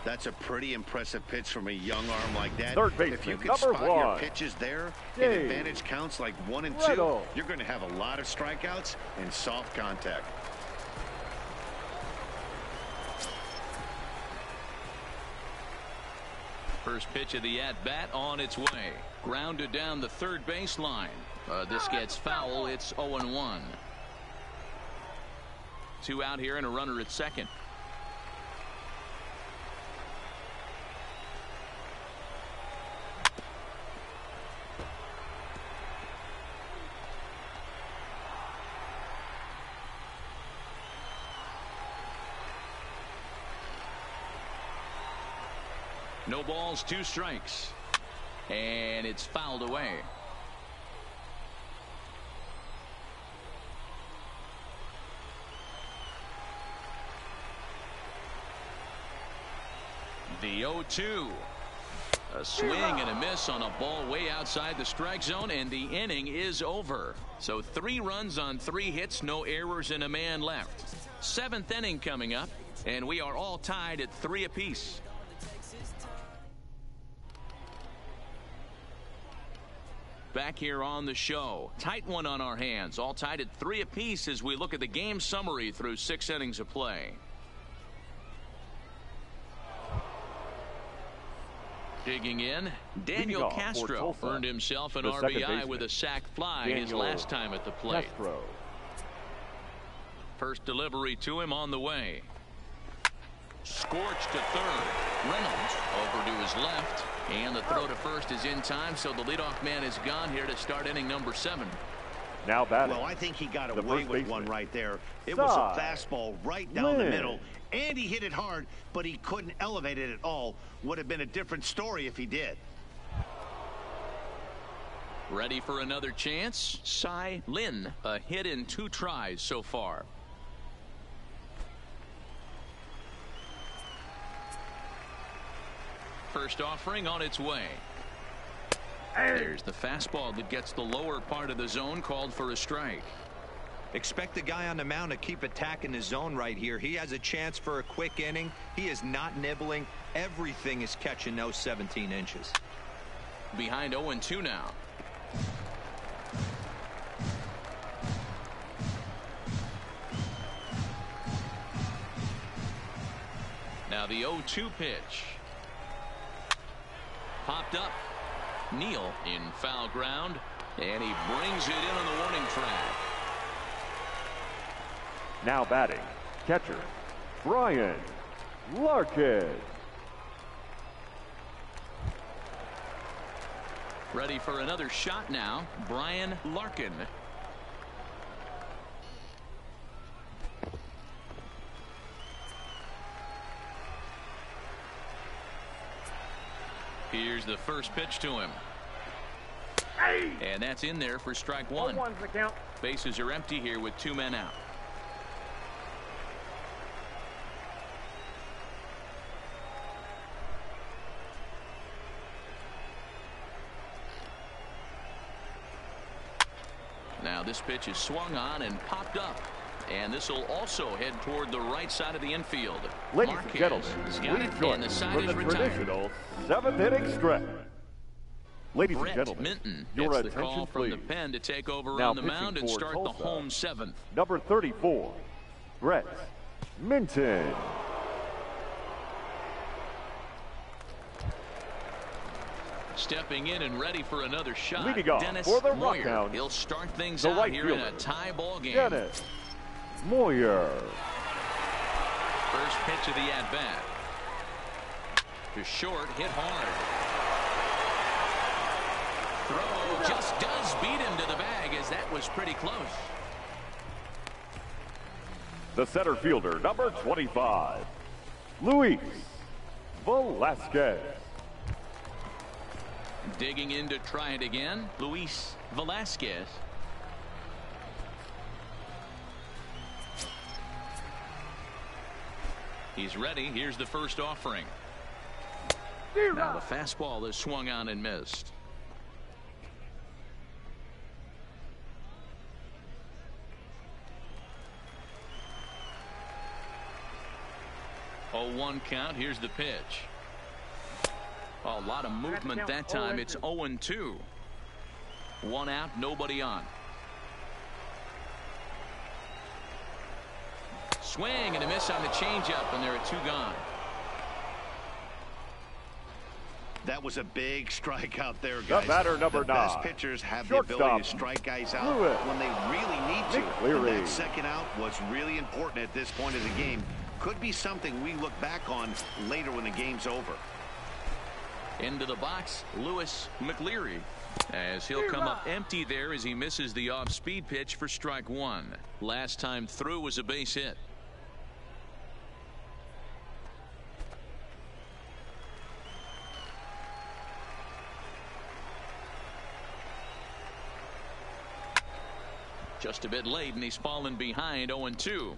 That's a pretty impressive pitch from a young arm like that. Third baseman, if you can number spot 1. your pitches there, and advantage counts like 1 and 2, you're going to have a lot of strikeouts and soft contact. First pitch of the at-bat on its way. Grounded down the third baseline. This gets foul. It's 0-1. 2 out here and a runner at second. No balls, 2 strikes. And it's fouled away. The 0-2. A swing and a miss on a ball way outside the strike zone, and the inning is over. So 3 runs on 3 hits, no errors, and a man left. 7th inning coming up, and we are all tied at 3 apiece. Back here on the show. Tight one on our hands. All tied at 3 apiece as we look at the game summary through 6 innings of play. Digging in, Daniel Castro earned himself an RBI with a sac fly his last time at the plate. First delivery to him on the way. Scorched to third. Reynolds over to his left. And the throw to first is in time, so the leadoff man is gone here to start inning number 7. Now batting. Well, I think he got away with one right there. It was a fastball right down the middle, and he hit it hard, but he couldn't elevate it at all. Would have been a different story if he did. Ready for another chance? Cy Lin, a hit in 2 tries so far. First offering on its way. There's the fastball that gets the lower part of the zone, called for a strike. Expect the guy on the mound to keep attacking the zone right here. He has a chance for a quick inning. He is not nibbling. Everything is catching those 17 inches. Behind 0-2 now. Now the 0-2 pitch. Popped up. Neal in foul ground, and he brings it in on the warning track. Now batting, catcher Brian Larkin. Ready for another shot now, Brian Larkin. Here's the first pitch to him. And that's in there for strike one. 0-1's the count. Bases are empty here with 2 men out. Now this pitch is swung on and popped up. And this will also head toward the right side of the infield. Ladies Marquez and gentlemen, has got please it, join and the us side for is the retired. traditional 7th inning stretch. Ladies Brett and gentlemen, Minton your gets the attention call from please. the pen to take over Now on the mound and pitching for start Tulsa, the home 7th. Number 34, Brett Minton. Stepping in and ready for another shot. Leading off Dennis for the Moyer. Rockhounds, He'll start things the out right here in a fielder, tie ball game. Dennis Moyer. First pitch of the at-bat. To short, hit hard. Throw just does beat him to the bag, as that was pretty close. The center fielder, number 25, Luis Velasquez. Digging in to try it again, Luis Velasquez. He's ready. Here's the first offering. Now the fastball is swung on and missed. Oh, 1 count. Here's the pitch. A lot of movement that time. It's 0-2. 1 out, nobody on. Swing and a miss on the changeup, and there are 2 gone. That was a big strikeout there, guys. The batter, number 9. The best pitchers have the ability to strike guys out when they really need to. And that second out was really important at this point of the game. Could be something we look back on later when the game's over. Into the box, Lewis McLeary, as he'll come up empty there as he misses the off-speed pitch for strike 1. Last time through was a base hit. Just a bit late, and he's fallen behind. 0-2.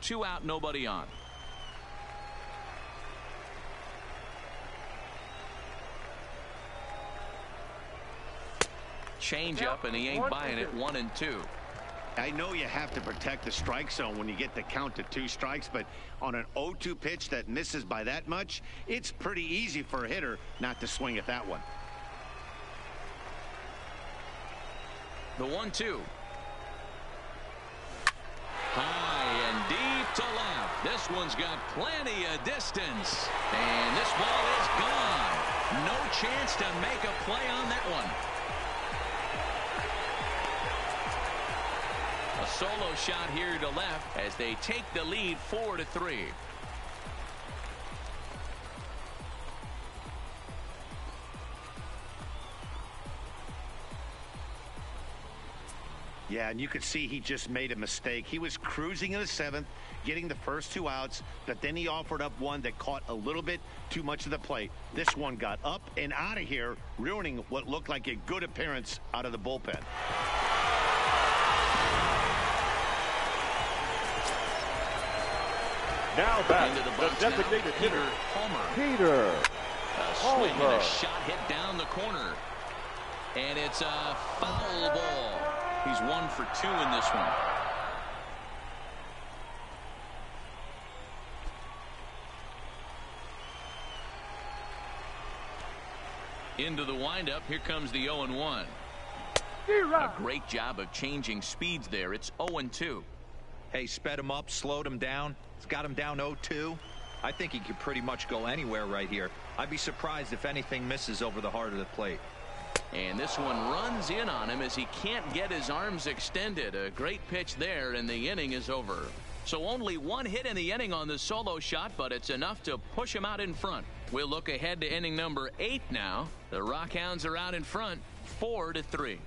2 out, nobody on. Change up, and he ain't buying it. 1-2. I know you have to protect the strike zone when you get the count to 2 strikes, but on an 0-2 pitch that misses by that much, it's pretty easy for a hitter not to swing at that one. The 1-2. High and deep to left. This one's got plenty of distance. And this ball is gone. No chance to make a play on that one. A solo shot here to left as they take the lead 4-3. Yeah, and you could see he just made a mistake. He was cruising in the 7th, getting the first 2 outs, but then he offered up one that caught a little bit too much of the plate. This one got up and out of here, ruining what looked like a good appearance out of the bullpen. Now back into the the box designated now, hitter, Homer. Peter A swing and a shot hit down the corner. And it's a foul ball. He's 1 for 2 in this one. Into the windup. Here comes the 0-1. A great job of changing speeds there. It's 0-2. Hey, sped him up, slowed him down. It's got him down 0-2. I think he could pretty much go anywhere right here. I'd be surprised if anything misses over the heart of the plate. And this one runs in on him as he can't get his arms extended. A great pitch there, and the inning is over. So only 1 hit in the inning on the solo shot, but it's enough to push him out in front. We'll look ahead to inning number 8 now. The Rockhounds are out in front, 4-3.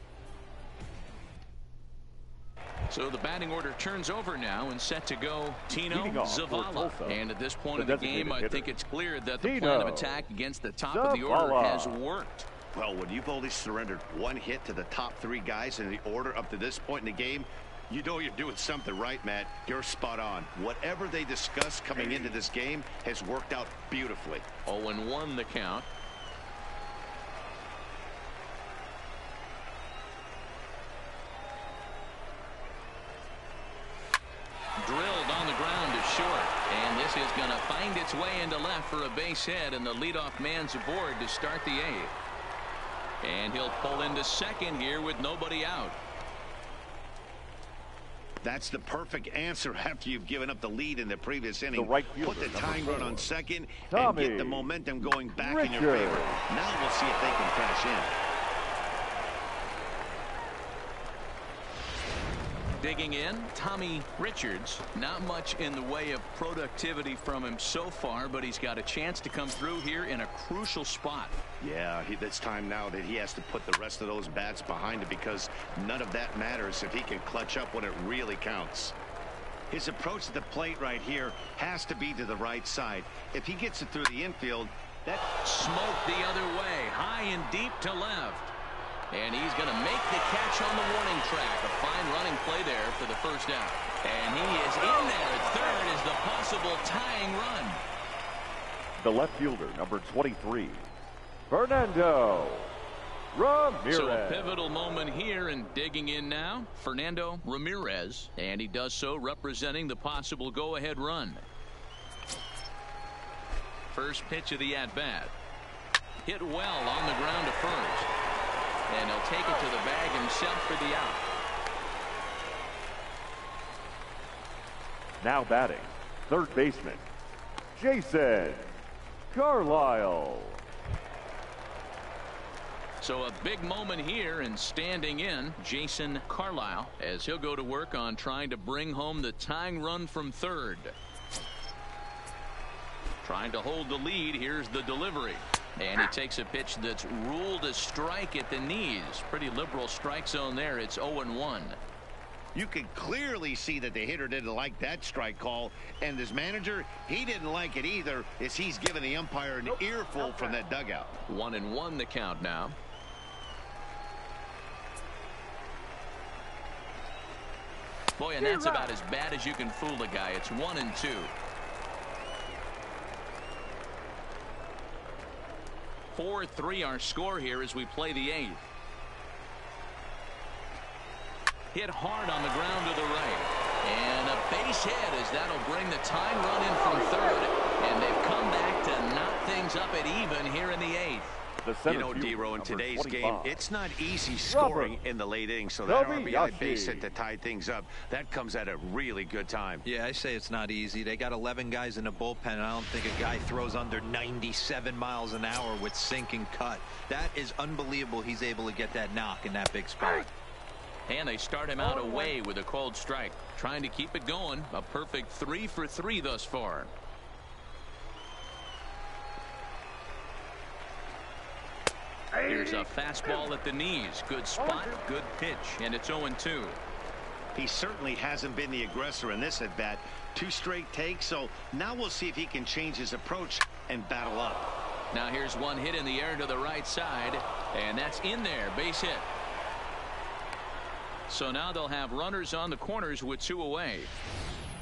So the batting order turns over now and set to go Tino Zavala. And at this point of the game, I think it's clear that the plan of attack against the top of the order has worked. Well, when you've only surrendered one hit to the top three guys in the order up to this point in the game, you know you're doing something right, Matt. You're spot on. Whatever they discussed coming into this game has worked out beautifully. 0-1 the count. Drilled on the ground to short, and this is going to find its way into left for a base hit, and the leadoff man's aboard to start the 8th. And he'll pull into second here with nobody out. That's the perfect answer after you've given up the lead in the previous inning. The right Put fielder, the tying run on second Tommy and get the momentum going back in your Richards. favor. Now we'll see if they can cash in. Digging in, Tommy Richards. Not much in the way of productivity from him so far, but he's got a chance to come through here in a crucial spot. Yeah, it's time now that he has to put the rest of those bats behind him, because none of that matters if he can clutch up when it really counts. His approach to the plate right here has to be to the right side. If he gets it through the infield, that Smoked the other way, high and deep to left. And he's going to make the catch on the warning track. A fine running play there for the first out. And he is in there at third as the possible tying run. The left fielder, number 23, Fernando Ramirez. So a pivotal moment here, and digging in now, Fernando Ramirez. And he does so representing the possible go-ahead run. First pitch of the at-bat. Hit well on the ground to first. And he'll take it to the bag himself for the out. Now batting, third baseman, Jason Carlisle. So a big moment here, and standing in, Jason Carlisle, as he'll go to work on trying to bring home the tying run from third. Trying to hold the lead. Here's the delivery. And he takes a pitch that's ruled a strike at the knees. Pretty liberal strike zone there. It's 0-1. you can clearly see that the hitter didn't like that strike call, and his manager, he didn't like it either, as he's giving the umpire an earful from that dugout. 1-1 the count now. Boy, and that's about as bad as you can fool a guy. It's 1-2. (4-3) our score here as we play the 8th. Hit hard on the ground to the right. And a base hit as that'll bring the tying run in from third. And they've come back to knock things up at even here in the 8th. You know, D-Row, in today's game, it's not easy scoring in the late innings, so that RBI base hit to tie things up, that comes at a really good time. Yeah, I say it's not easy. They got 11 guys in the bullpen, and I don't think a guy throws under 97 miles an hour with sink and cut. That is unbelievable he's able to get that knock in that big spot. And they start him out away with a cold strike. Trying to keep it going. A perfect 3 for 3 thus far. Here's a fastball at the knees. Good spot, good pitch, and it's 0-2. He certainly hasn't been the aggressor in this at-bat. 2 straight takes, so now we'll see if he can change his approach and battle up. Now here's one hit in the air to the right side, and that's in there. Base hit. So now they'll have runners on the corners with 2 away.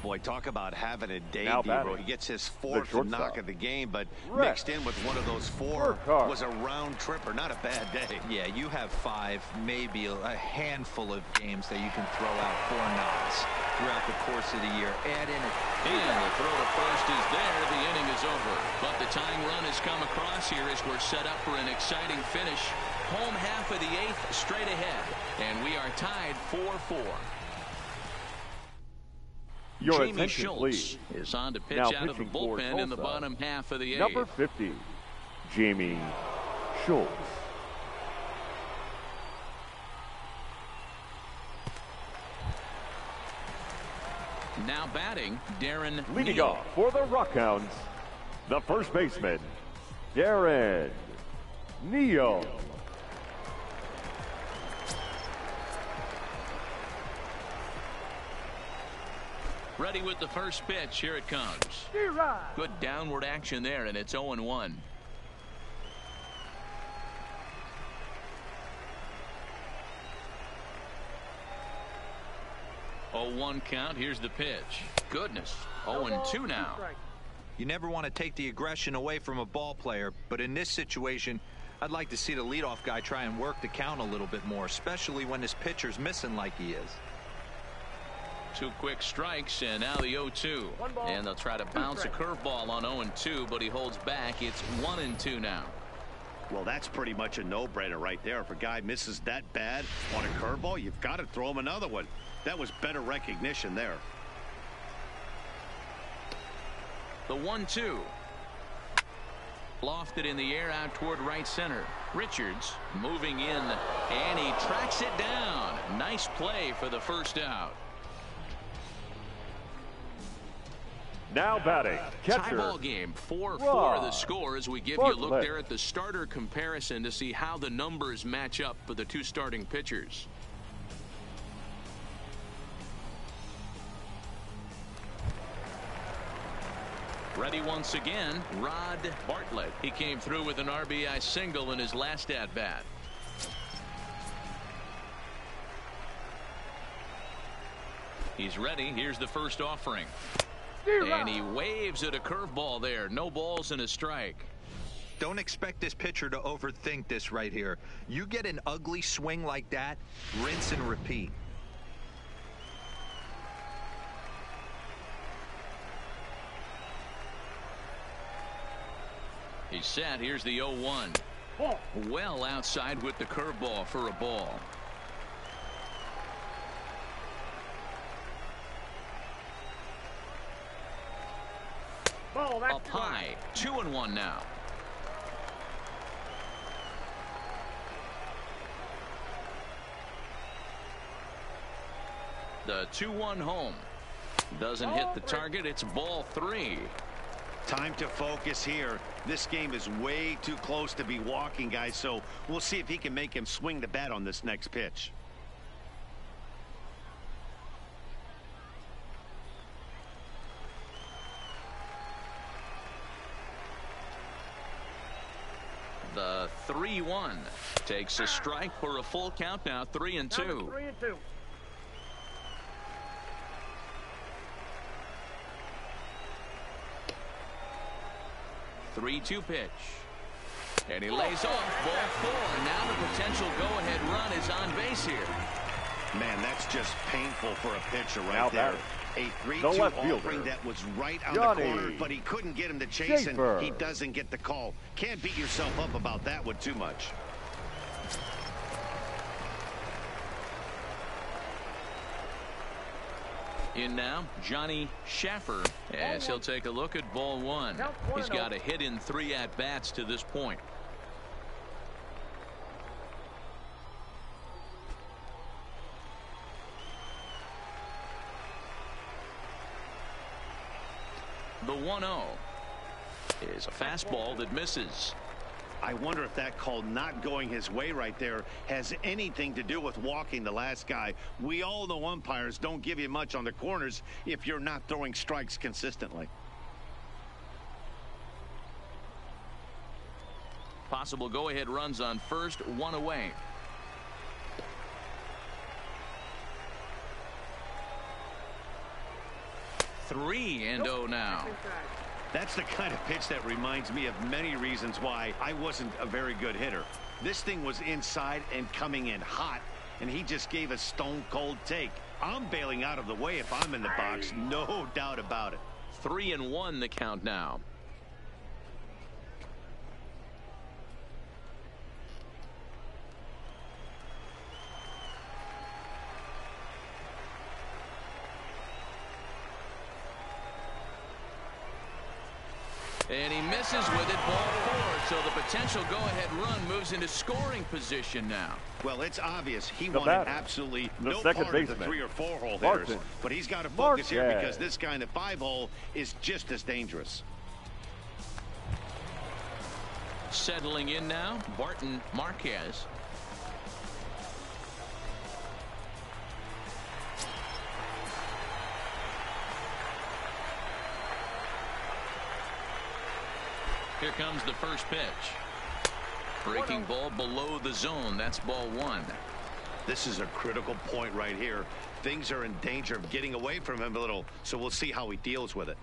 Boy, talk about having a day, D-Row. He gets his 4th knock of the game, but Rex. mixed in with one of those 4 was a round tripper. Not a bad day. Yeah, you have 5, maybe a handful of games that you can throw out 4 knocks throughout the course of the year. Add in a and the throw to first is there. The inning is over. But the tying run has come across here as we're set up for an exciting finish. Home half of the 8th straight ahead. And we are tied 4-4. Your Jamie attention, Schultz please. is on to pitch Now out of the pitching for bullpen in the Tulsa, bottom half of the 8th. Number 50, Jamie Schultz. Now batting, Darren Leading Neal. off for the Rockhounds, the first baseman, Darren Neal. Ready with the first pitch. Here it comes. Good downward action there, and it's 0-1. 0-1 count. Here's the pitch. Goodness. 0-2 now. You never want to take the aggression away from a ball player, but in this situation, I'd like to see the leadoff guy try and work the count a little bit more, especially when this pitcher's missing like he is. 2 quick strikes, and now the 0-2. And they'll try to bounce a curveball on 0-2, but he holds back. It's 1-2 now. Well, that's pretty much a no-brainer right there. If a guy misses that bad on a curveball, you've got to throw him another one. That was better recognition there. The 1-2. Lofted in the air out toward right center. Richards moving in, and he tracks it down. Nice play for the first out. Now batting, catcher. Tie ball game, 4-4 the score as we give you a look there at the starter comparison to see how the numbers match up for the 2 starting pitchers. Ready once again, Rod Bartlett. He came through with an RBI single in his last at-bat. He's ready. Here's the first offering. And he waves at a curveball there. No balls and a strike. Don't expect this pitcher to overthink this right here. You get an ugly swing like that, rinse and repeat. He's set. Here's the 0-1. Well outside with the curveball for a ball. Up high. 2-1 now. The 2-1 home. Doesn't hit the target. It's ball 3. Time to focus here. This game is way too close to be walking, guys, so we'll see if he can make him swing the bat on this next pitch. The 3-1 takes a strike for a full count now. 3-2. 3-2. 3-2 pitch. And he lays off ball 4. Now the potential go-ahead run is on base here. Man, that's just painful for a pitcher right there. A 3-2 offering that was right on the corner, but he couldn't get him to chase, and he doesn't get the call. Can't beat yourself up about that one too much. In now, Johnny Schaffer, as he'll take a look at ball 1. He's got a hit in 3 at-bats to this point. The 1-0 is a fastball that misses. I wonder if that call not going his way right there has anything to do with walking the last guy. We all know umpires don't give you much on the corners if you're not throwing strikes consistently. Possible go-ahead runs on first, 1 away. Three and 0 now. That's the kind of pitch that reminds me of many reasons why I wasn't a very good hitter. This thing was inside and coming in hot, and he just gave a stone-cold take. I'm bailing out of the way if I'm in the box, no doubt about it. 3-1 the count now. And he misses with it, ball 4. So the potential go-ahead run moves into scoring position now. Well, it's obvious he wanted absolutely no part of the 3 or 4 hole hitters. But he's got to focus here because this guy in the 5 hole is just as dangerous. Settling in now, Barton Marquez. Here comes the first pitch. Breaking ball below the zone. That's ball 1. This is a critical point right here. Things are in danger of getting away from him a little, so we'll see how he deals with it.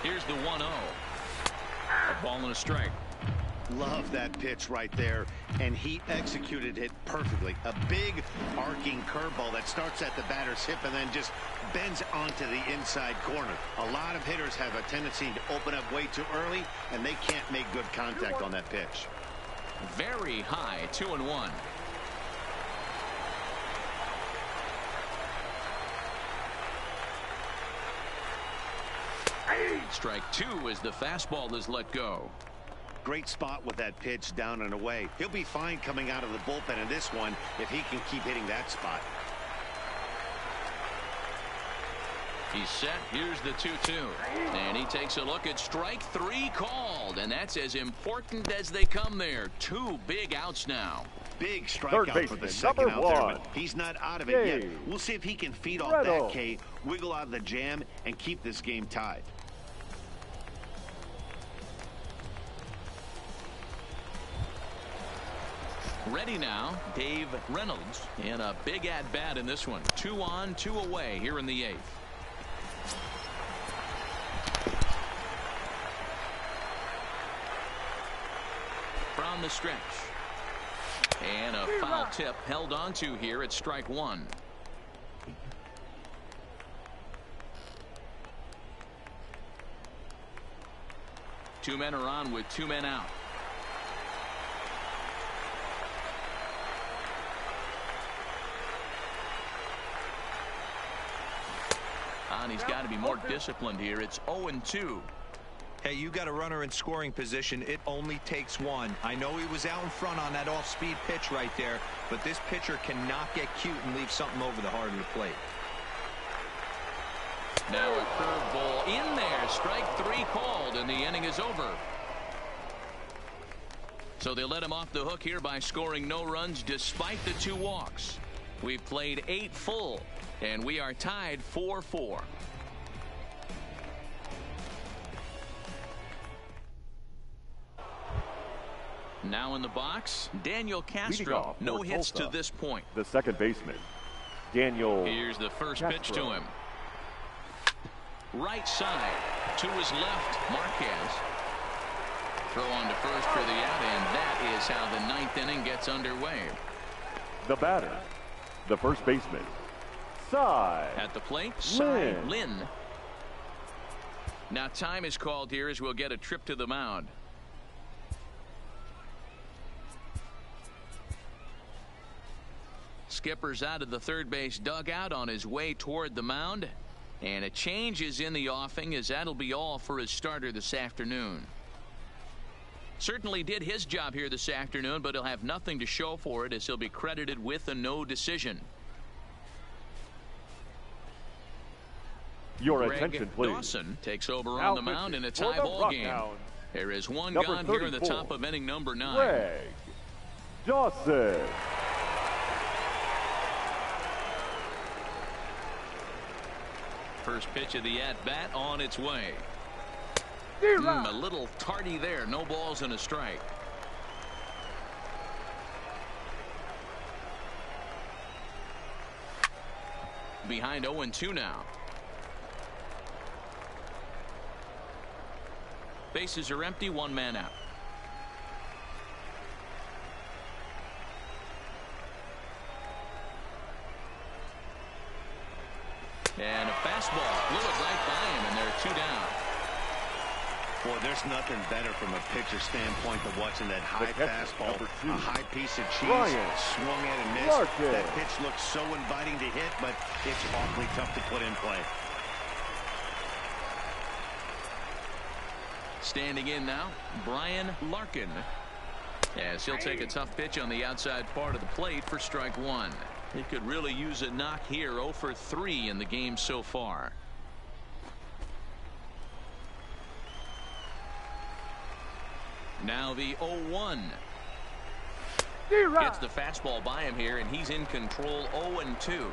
Here's the 1-0. A ball and a strike. Love that pitch right there, and he executed it perfectly. A big arcing curveball that starts at the batter's hip and then just bends onto the inside corner. A lot of hitters have a tendency to open up way too early, and they can't make good contact on that pitch. Very high, 2-1. Strike 2 as the fastball is let go. Great spot with that pitch down and away. He'll be fine coming out of the bullpen in this one if he can keep hitting that spot. He's set. Here's the 2-2. And he takes a look at strike 3 called. And that's as important as they come there. 2 big outs now. Big strikeout for the second out there, but he's not out of it yet. We'll see if he can feed off that K, wiggle out of the jam, and keep this game tied. Ready now, Dave Reynolds, and a big at-bat in this one. 2 on, 2 away here in the 8th. From the stretch. And a foul tip held onto here at strike 1. Two men are on with 2 men out. And he's got to be more disciplined here. It's 0-2. Hey, you got a runner in scoring position. It only takes 1. I know he was out in front on that off-speed pitch right there, but this pitcher cannot get cute and leave something over the heart of the plate. Now a curveball in there. Strike 3 called, and the inning is over. So they let him off the hook here by scoring no runs despite the 2 walks. We've played 8 full, and we are tied 4-4. Now in the box, Daniel Castro. No hits to this point. The second baseman, Daniel. Here's the first Castro. pitch to him. Right side to his left, Marquez. Throw on to first for the out, and that is how the 9th inning gets underway. The batter, the first baseman, Cy. At the plate, Cy Lin. Now time is called here as we'll get a trip to the mound. Skipper's out of the third base dugout on his way toward the mound. And a change is in the offing, as that'll be all for his starter this afternoon. Certainly did his job here this afternoon, but he'll have nothing to show for it as he'll be credited with a no decision. Your Greg attention, please. Dawson takes over Now on the mound in a pitching for tie the ball game. Rockhounds, There is one number gone here in the 34, top of inning number 9. Greg Dawson. First pitch of the at-bat on its way. A little tardy there. No balls and a strike. Behind 0-2 now. Bases are empty. 1 man out. And a fastball blew it right by him, and there are 2 down. Boy, there's nothing better from a pitcher standpoint than watching that high fastball, a high piece of cheese, swung at and missed. That pitch looks so inviting to hit, but it's awfully tough to put in play. Standing in now, Brian Larkin, as he'll take a tough pitch on the outside part of the plate for strike 1. He could really use a knock here. 0 for 3 in the game so far. Now the 0-1. D-Rod. Gets the fastball by him here, and he's in control 0-2.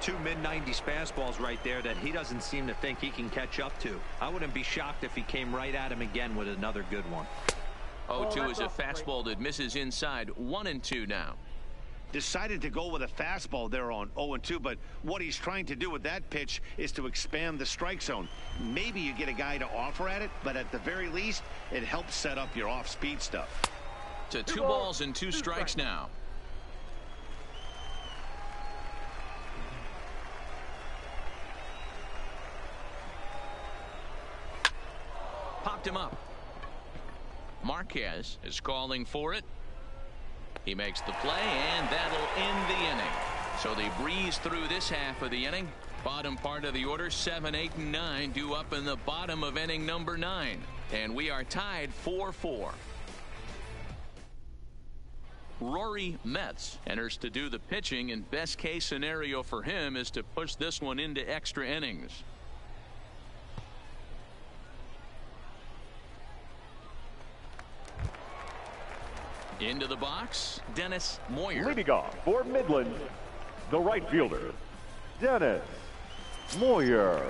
Two mid-90s fastballs right there that he doesn't seem to think he can catch up to. I wouldn't be shocked if he came right at him again with another good one. 0-2 is a fastball that misses inside. 1-2 now. Decided to go with a fastball there on 0-2, but what he's trying to do with that pitch is to expand the strike zone. Maybe you get a guy to offer at it, but at the very least, it helps set up your off-speed stuff. To 2 balls and 2 strikes now. Popped him up. Marquez is calling for it. He makes the play, and that'll end the inning. So they breeze through this half of the inning. Bottom part of the order, 7, 8, and 9 due up in the bottom of inning number 9. And we are tied 4-4. Rory Metz enters to do the pitching, and best case scenario for him is to push this one into extra innings. Into the box, Dennis Moyer. Leading off for Midland, the right fielder, Dennis Moyer.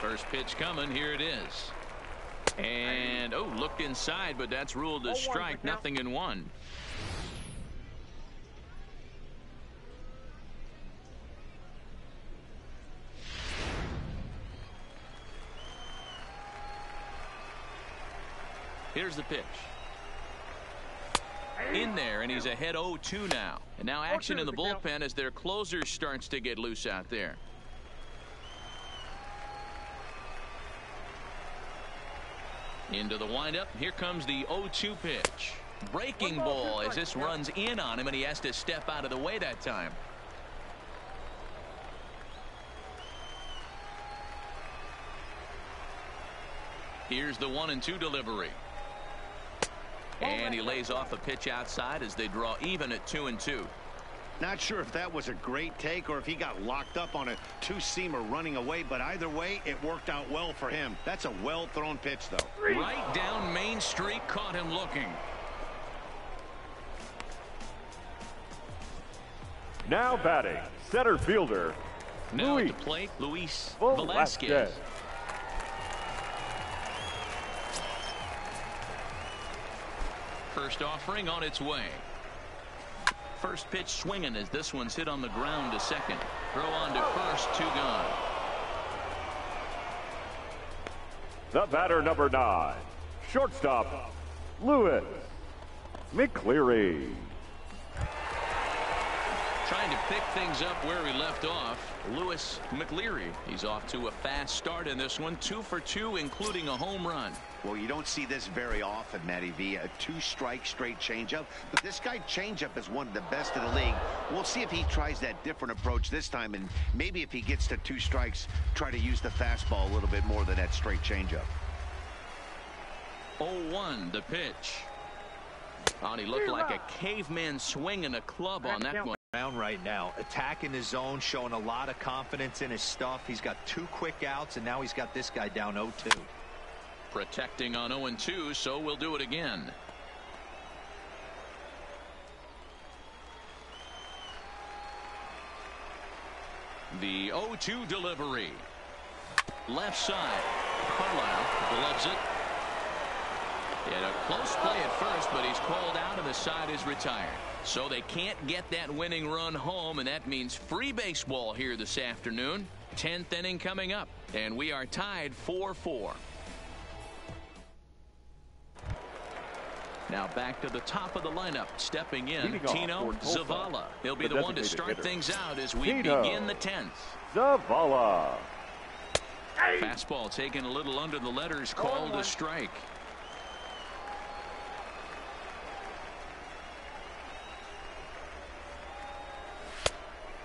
First pitch coming. Here it is. And, oh, looked inside, but that's ruled a strike. 0-1. Here's the pitch. In there, and he's ahead 0-2 now. And now action in the bullpen as their closer starts to get loose out there. Into the windup. Here comes the 0-2 pitch. Breaking ball as this runs in on him, and he has to step out of the way that time. Here's the 1-2 delivery. And he lays off a pitch outside as they draw even at 2-2. Not sure if that was a great take or if he got locked up on a two-seamer running away, but either way, it worked out well for him. That's a well-thrown pitch, though. Right down Main Street, caught him looking. Now batting, center fielder, Now at Luis the plate, Luis Velasquez. Velasquez. First offering on its way. First pitch swinging as this one's hit on the ground to second. Throw on to first, 2 gone. The batter, number 9, shortstop, Lewis McCleary. Trying to pick things up where he left off, Lewis McCleary. He's off to a fast start in this one, 2 for 2, including a home run. Well, you don't see this very often, Matty V. A 2-strike straight changeup. But this guy changeup is one of the best in the league. We'll see if he tries that different approach this time, and maybe if he gets to 2 strikes, try to use the fastball a little bit more than that straight changeup. 0-1 the pitch. Oh, and he looked like a caveman swinging a club on that one. Right now, attacking his zone, showing a lot of confidence in his stuff. He's got 2 quick outs, and now he's got this guy down 0-2. Protecting on 0-2, so we'll do it again. The 0-2 delivery. Left side. Carlisle gloves it. In a close play at first, but he's called out and the side is retired. So they can't get that winning run home, and that means free baseball here this afternoon. 10th inning coming up, and we are tied 4-4. Now back to the top of the lineup. Stepping in, Tino Zavala. He'll be the one to start things out as we begin the 10th. Zavala. Fastball taken a little under the letters, called a strike.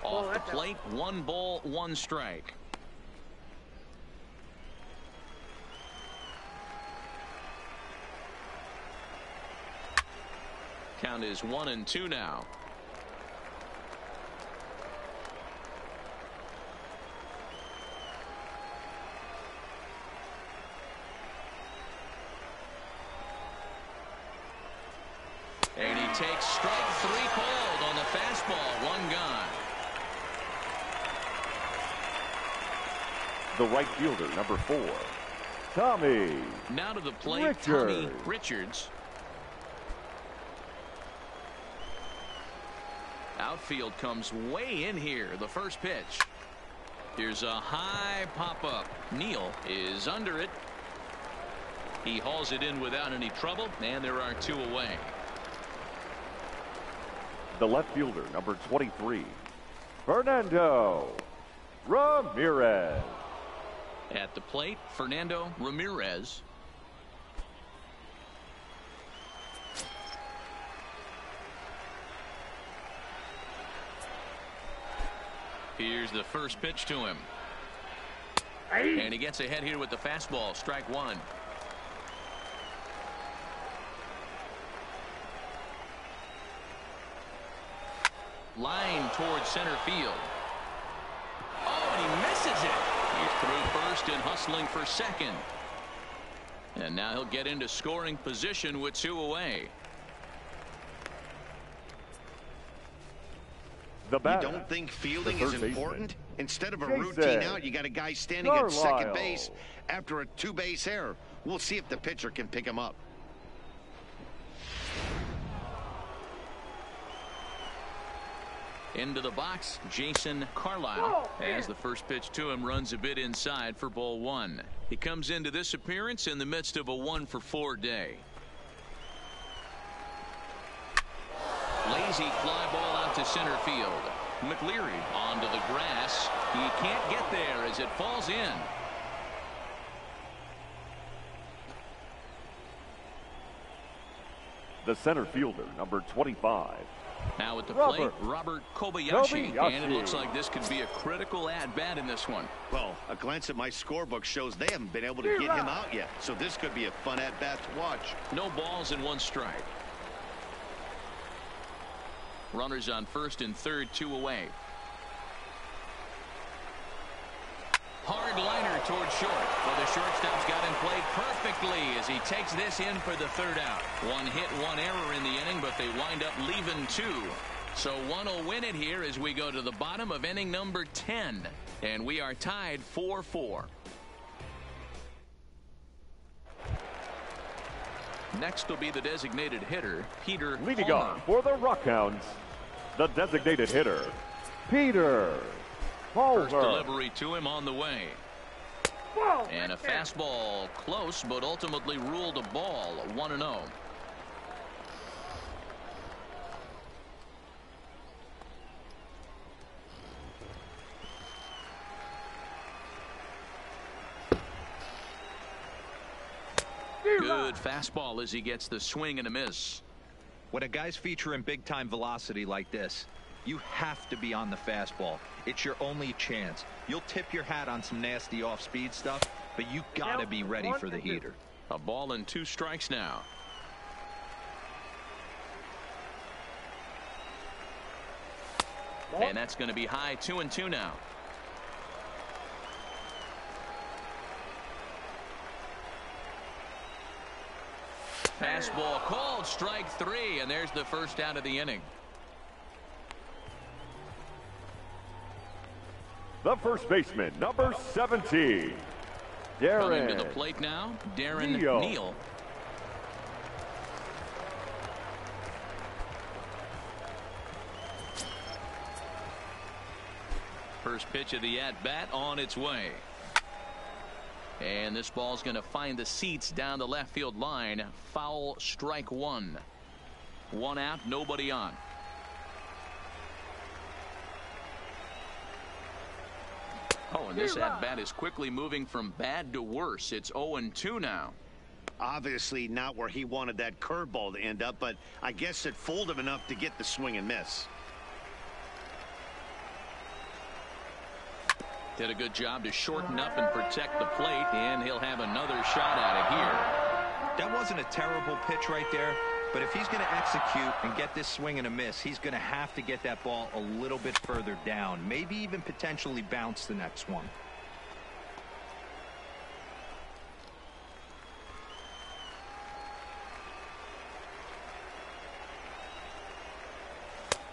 Off the plate, 1 ball, 1 strike. Count is 1-2 now. takes strike 3 called on the fastball. 1 gone. The right fielder, number 4, Tommy. Now to the plate, Richards. Tommy Richards. Outfield comes way in here. The first pitch. Here's a high pop-up. Neal is under it. He hauls it in without any trouble, and there are 2 away. The left fielder, number 23, Fernando Ramirez. At the plate, Fernando Ramirez. Here's the first pitch to him. And he gets ahead here with the fastball. Strike 1. Line towards center field. Oh, and he misses it. He's through first and hustling for second. And now he'll get into scoring position with 2 away. The You batter, don't think fielding the is third important? baseman, Instead of a Jason routine out, you got a guy standing at second Carlisle. base after a 2-base error. We'll see if the pitcher can pick him up. Into the box, Jason Carlisle, as the first pitch to him runs a bit inside for ball 1. He comes into this appearance in the midst of a 1-for-4 day. Lazy fly ball out to center field. McLeary onto the grass. He can't get there as it falls in. the center fielder, number 25. Now at the plate, Robert Kobayashi. And it looks like this could be a critical at-bat in this one. Well, a glance at my scorebook shows they haven't been able to get him out yet. So this could be a fun at-bat to watch. No balls and 1 strike. Runners on first and third, 2 away. Hard liner towards short. Well, the shortstop's got him played perfectly as he takes this in for the third out. 1 hit, 1 error in the inning, but they wind up leaving 2. So one will win it here as we go to the bottom of inning number 10. And we are tied 4-4. Next will be the designated hitter, Peter Leading Palmer. on for the Rockhounds, the designated hitter, Peter Palmer. First delivery to him on the way. And a fastball close, but ultimately ruled a ball. 1-0. Good fastball as he gets the swing and a miss. When a guy's featuring big-time velocity like this, you have to be on the fastball. It's your only chance. You'll tip your hat on some nasty off-speed stuff, but you got to be ready for the heater. A ball and 2 strikes now. And that's going to be high. 2-2 now. Fastball called, strike 3, and there's the first out of the inning. The first baseman, number 17, Coming Darren to the plate now, Darren Neal. Neal. First pitch of the at-bat on its way. And this ball's going to find the seats down the left field line. Foul, strike 1. 1 out, nobody on. Oh, and this at-bat is quickly moving from bad to worse. It's 0-2 now. Obviously not where he wanted that curveball to end up, but I guess it fooled him enough to get the swing and miss. Did a good job to shorten up and protect the plate, and he'll have another shot at it here. That wasn't a terrible pitch right there, but if he's going to execute and get this swing and a miss, he's going to have to get that ball a little bit further down, maybe even potentially bounce the next one.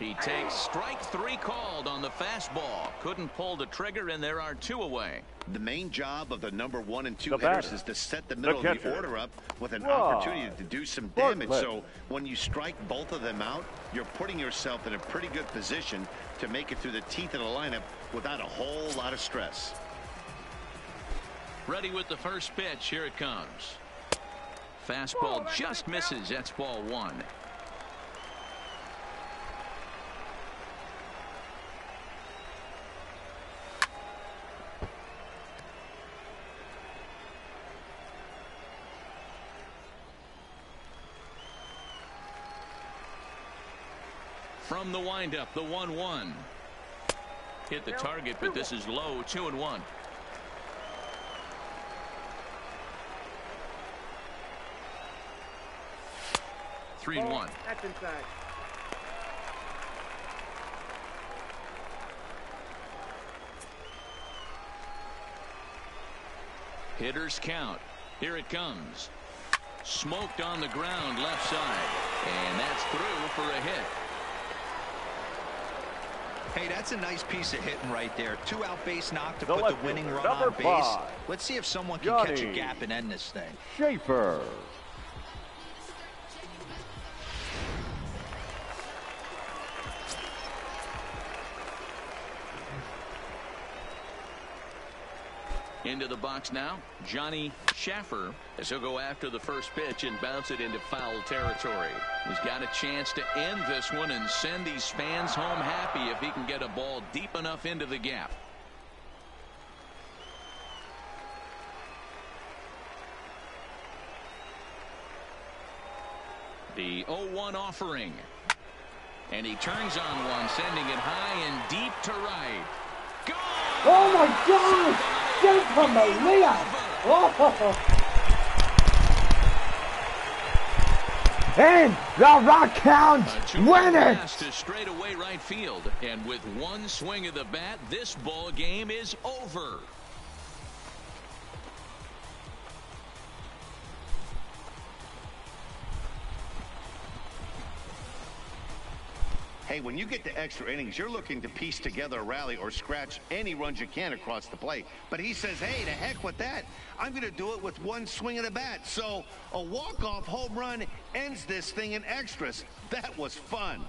He takes strike 3 called on the fastball. Couldn't pull the trigger, and there are 2 away. The main job of the number 1 and 2 hitters is to set the middle of the order up with an Wow. opportunity to do some damage. So when you strike both of them out, you're putting yourself in a pretty good position to make it through the teeth of the lineup without a whole lot of stress. Ready with the first pitch. Here it comes. Fastball just misses. That's ball 1. From the windup, the 1-1. Hit the target, but this is low. 2-1. Three and 1. That's inside. Hitters count. Here it comes. Smoked on the ground left side. And that's through for a hit. Hey, that's a nice piece of hitting right there. 2 out base knock to The put the left winning fielder, run number on base. 5. Let's see if someone can catch a gap and end this thing. Schaefer. Into the box now, Johnny Schaffer, as he'll go after the first pitch and bounce it into foul territory. He's got a chance to end this one and send these fans home happy if he can get a ball deep enough into the gap. The 0-1 offering. And he turns on one, sending it high and deep to right. Gone! Oh my God! Super Maria! Oh. And the Rockhounds win it! To straightaway right field, and with one swing of the bat, this ball game is over. Hey, when you get to extra innings, you're looking to piece together a rally or scratch any runs you can across the plate. But he says, hey, to heck with that. I'm going to do it with one swing of the bat. So a walk-off home run ends this thing in extras. That was fun.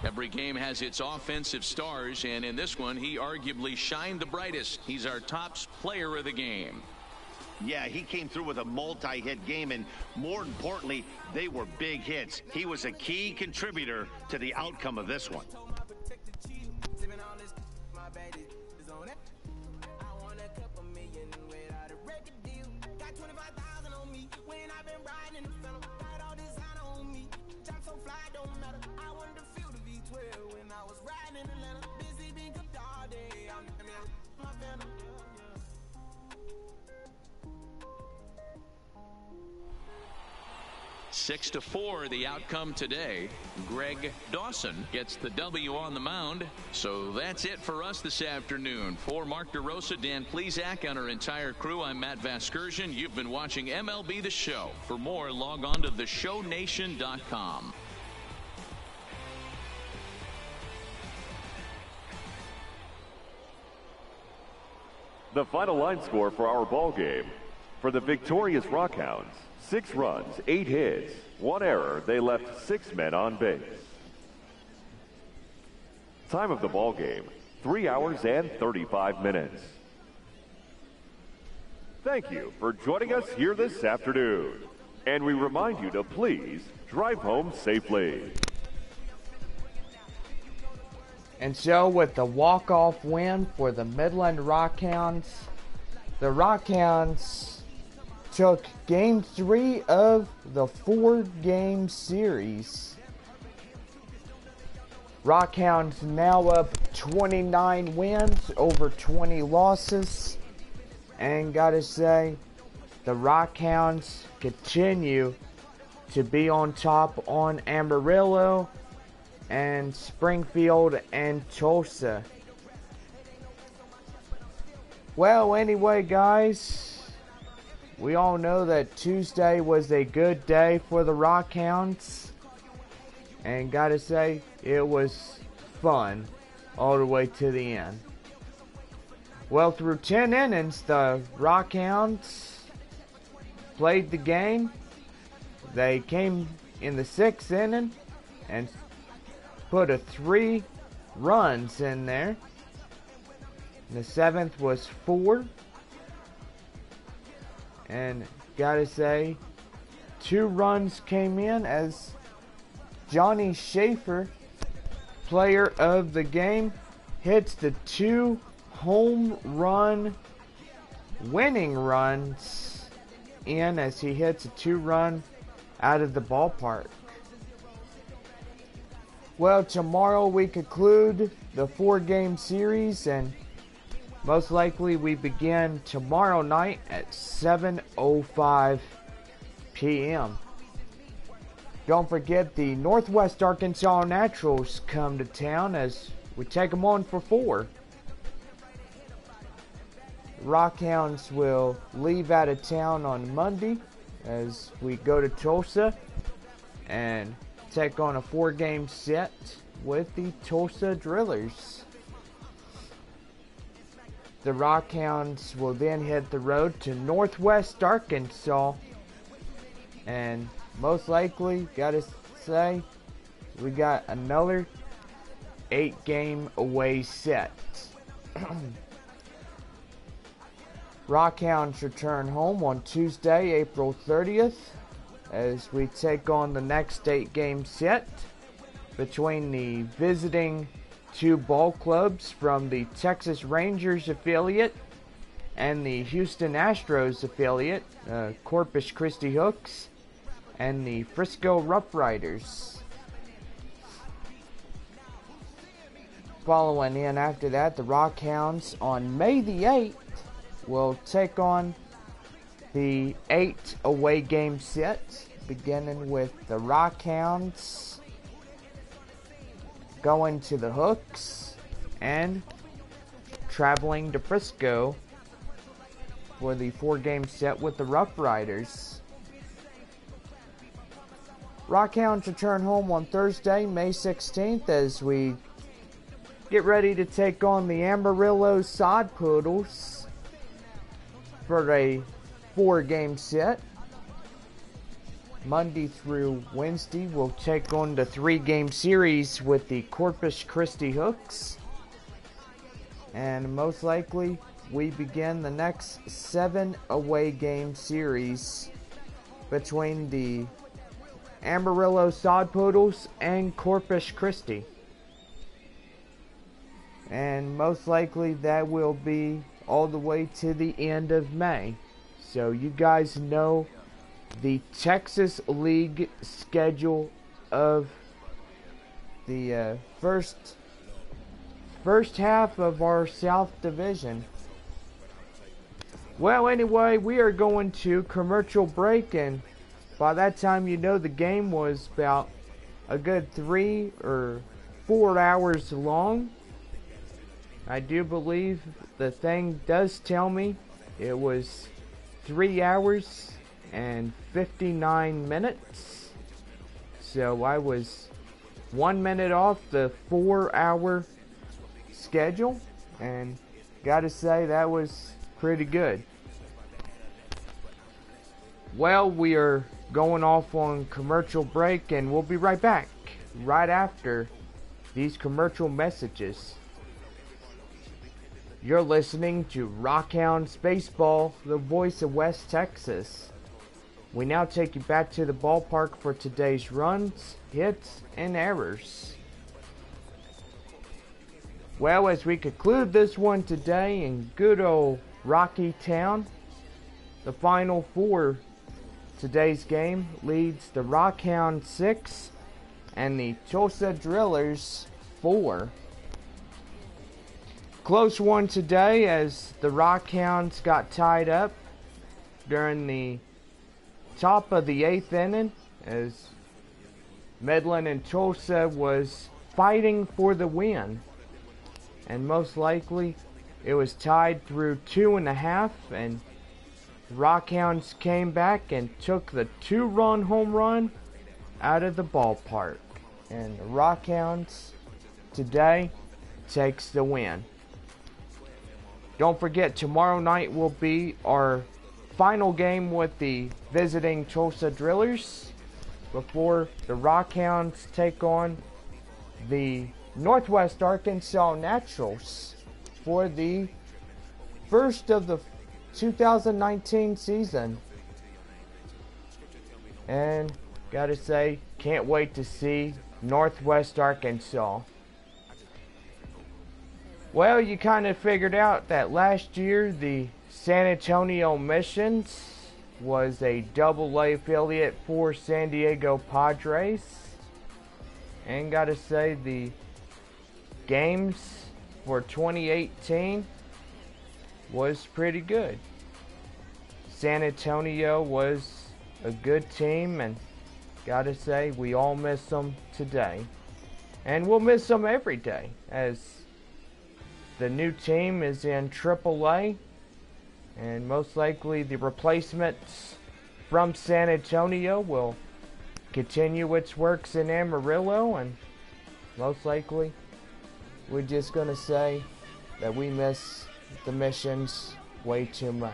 Every game has its offensive stars, and in this one, he arguably shined the brightest. He's our top player of the game. Yeah, he came through with a multi-hit game, and more importantly, they were big hits. He was a key contributor to the outcome of this one. Six to 4, the outcome today. Greg Dawson gets the W on the mound. So that's it for us this afternoon. For Mark DeRosa, Dan Plesac, and our entire crew, I'm Matt Vasgersian. You've been watching MLB The Show. For more, log on to theshownation.com. The final line score for our ball game. For the victorious Rockhounds, 6 runs, 8 hits, 1 error. They left 6 men on base. Time of the ball game, 3 hours and 35 minutes. Thank you for joining us here this afternoon. And we remind you to please drive home safely. And so with the walk-off win for the Midland Rockhounds, the Rockhounds took Game 3 of the 4-game series Rockhounds now up 29 wins over 20 losses. And gotta say, the Rockhounds continue to be on top on Amarillo and Springfield and Tulsa. Well, anyway, guys, we all know that Tuesday was a good day for the Rockhounds. And gotta say, it was fun all the way to the end. Well, through 10 innings, the Rockhounds played the game. They came in the 6th inning and put 3 runs in there. The 7th was 4. And gotta say, 2 runs came in as Johnny Schaefer, player of the game, hits the 2 home run winning runs in as he hits a 2-run out of the ballpark. Well, tomorrow we conclude the 4-game series, and most likely we begin tomorrow night at 7:05 p.m. Don't forget the Northwest Arkansas Naturals come to town as we take them on for 4. Rockhounds will leave out of town on Monday as we go to Tulsa and take on a 4-game set with the Tulsa Drillers. The Rockhounds will then hit the road to Northwest Arkansas, and most likely, gotta say, we got another 8-game away set. Rockhounds return home on Tuesday, April 30th, as we take on the next 8-game set between the visiting 2 ball clubs from the Texas Rangers affiliate and the Houston Astros affiliate, Corpus Christi Hooks, and the Frisco Rough Riders. Following in after that, the Rockhounds on May the 8th will take on the 8 away game sets, beginning with the Rockhounds going to the Hooks and traveling to Frisco for the 4-game set with the Rough Riders. Rockhounds return home on Thursday, May 16th, as we get ready to take on the Amarillo Sod Poodles for a 4-game set. Monday through Wednesday, we'll take on the 3-game series with the Corpus Christi Hooks. And most likely, we begin the next 7 away game series between the Amarillo Sod Poodles and Corpus Christi. And most likely that will be all the way to the end of May. So you guys know the Texas League schedule of the first half of our South Division. Well, anyway, we are going to commercial break, and by that time, you know, the game was about a good 3 or 4 hours long. I do believe the thing does tell me it was 3 hours and 59 minutes. So I was 1 minute off the 4-hour schedule, and gotta say that was pretty good. Well, we are going off on commercial break, and we'll be right back right after these commercial messages. You're listening to Rockhounds Baseball, the voice of West Texas. We now take you back to the ballpark for today's runs, hits, and errors. Well, as we conclude this one today in good old Rocky Town, the final for today's game leads the Rockhounds 6 and the Tulsa Drillers 4. Close one today as the Rockhounds got tied up during the top of the 8th inning as Midland and Tulsa was fighting for the win. And most likely it was tied through 2.5, and Rockhounds came back and took the 2-run home run out of the ballpark. And the Rockhounds today takes the win. Don't forget, tomorrow night will be our final game with the visiting Tulsa Drillers before the Rockhounds take on the Northwest Arkansas Naturals for the first of the 2019 season. And gotta say, can't wait to see Northwest Arkansas. Well, you kind of figured out that last year the San Antonio Missions was a AA affiliate for San Diego Padres. And gotta say, the games for 2018 was pretty good. San Antonio was a good team, and gotta say, we all miss them today. And we'll miss them every day, as the new team is in AAA, and most likely the replacements from San Antonio will continue its works in Amarillo, and most likely we're just gonna say that we miss the Missions way too much.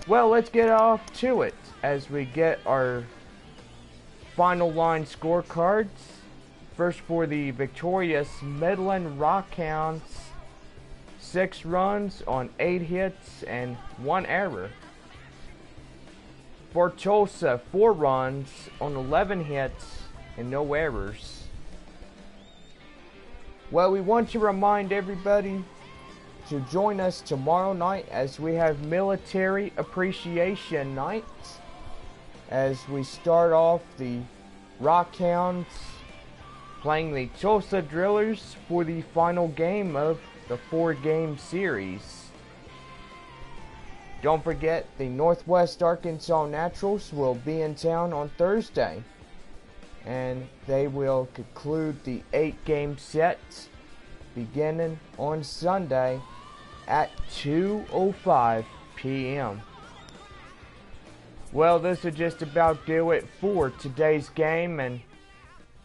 Well, let's get off to it as we get our final line scorecards. First, for the victorious Midland Rockhounds, 6 runs on 8 hits and 1 error. For Tulsa, 4 runs on 11 hits and no errors. Well, we want to remind everybody to join us tomorrow night as we have Military Appreciation Night, as we start off the Rockhounds playing the Tulsa Drillers for the final game of the 4-game series. Don't forget, the Northwest Arkansas Naturals will be in town on Thursday, and they will conclude the 8-game set beginning on Sunday at 2:05 p.m. Well, this will just about do it for today's game, and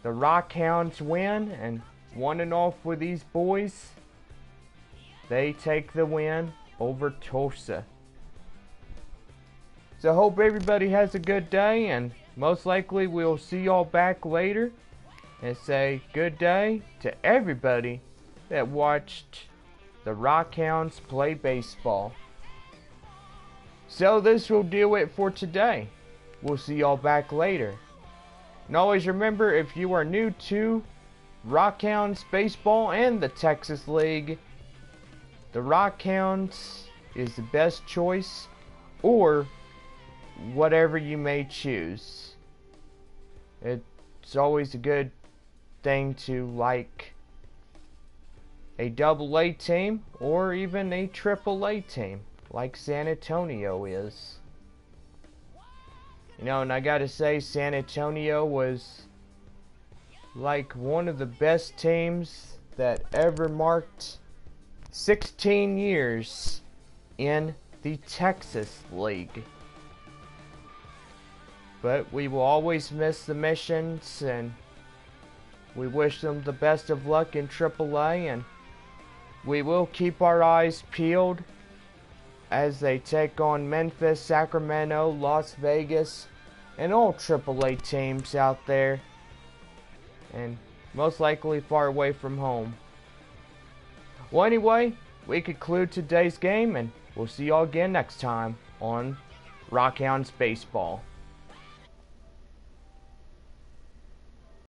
the Rockhounds win, and 1-0 for these boys. They take the win over Tulsa. So hope everybody has a good day, and most likely we'll see y'all back later, and say good day to everybody that watched the Rockhounds play baseball. So this will do it for today. We'll see y'all back later. And always remember, if you are new to Rockhounds baseball and the Texas League, the Rockhounds is the best choice, or whatever you may choose. It's always a good thing to like a AA team or even a AAA team like San Antonio is. You know, and I gotta say, San Antonio was like one of the best teams that ever marked 16 years in the Texas League. But we will always miss the Missions, and we wish them the best of luck in AAA, and we will keep our eyes peeled as they take on Memphis, Sacramento, Las Vegas, and all AAA teams out there, and most likely far away from home. Well, anyway, we conclude today's game, and we'll see y'all again next time on Rockhounds Baseball.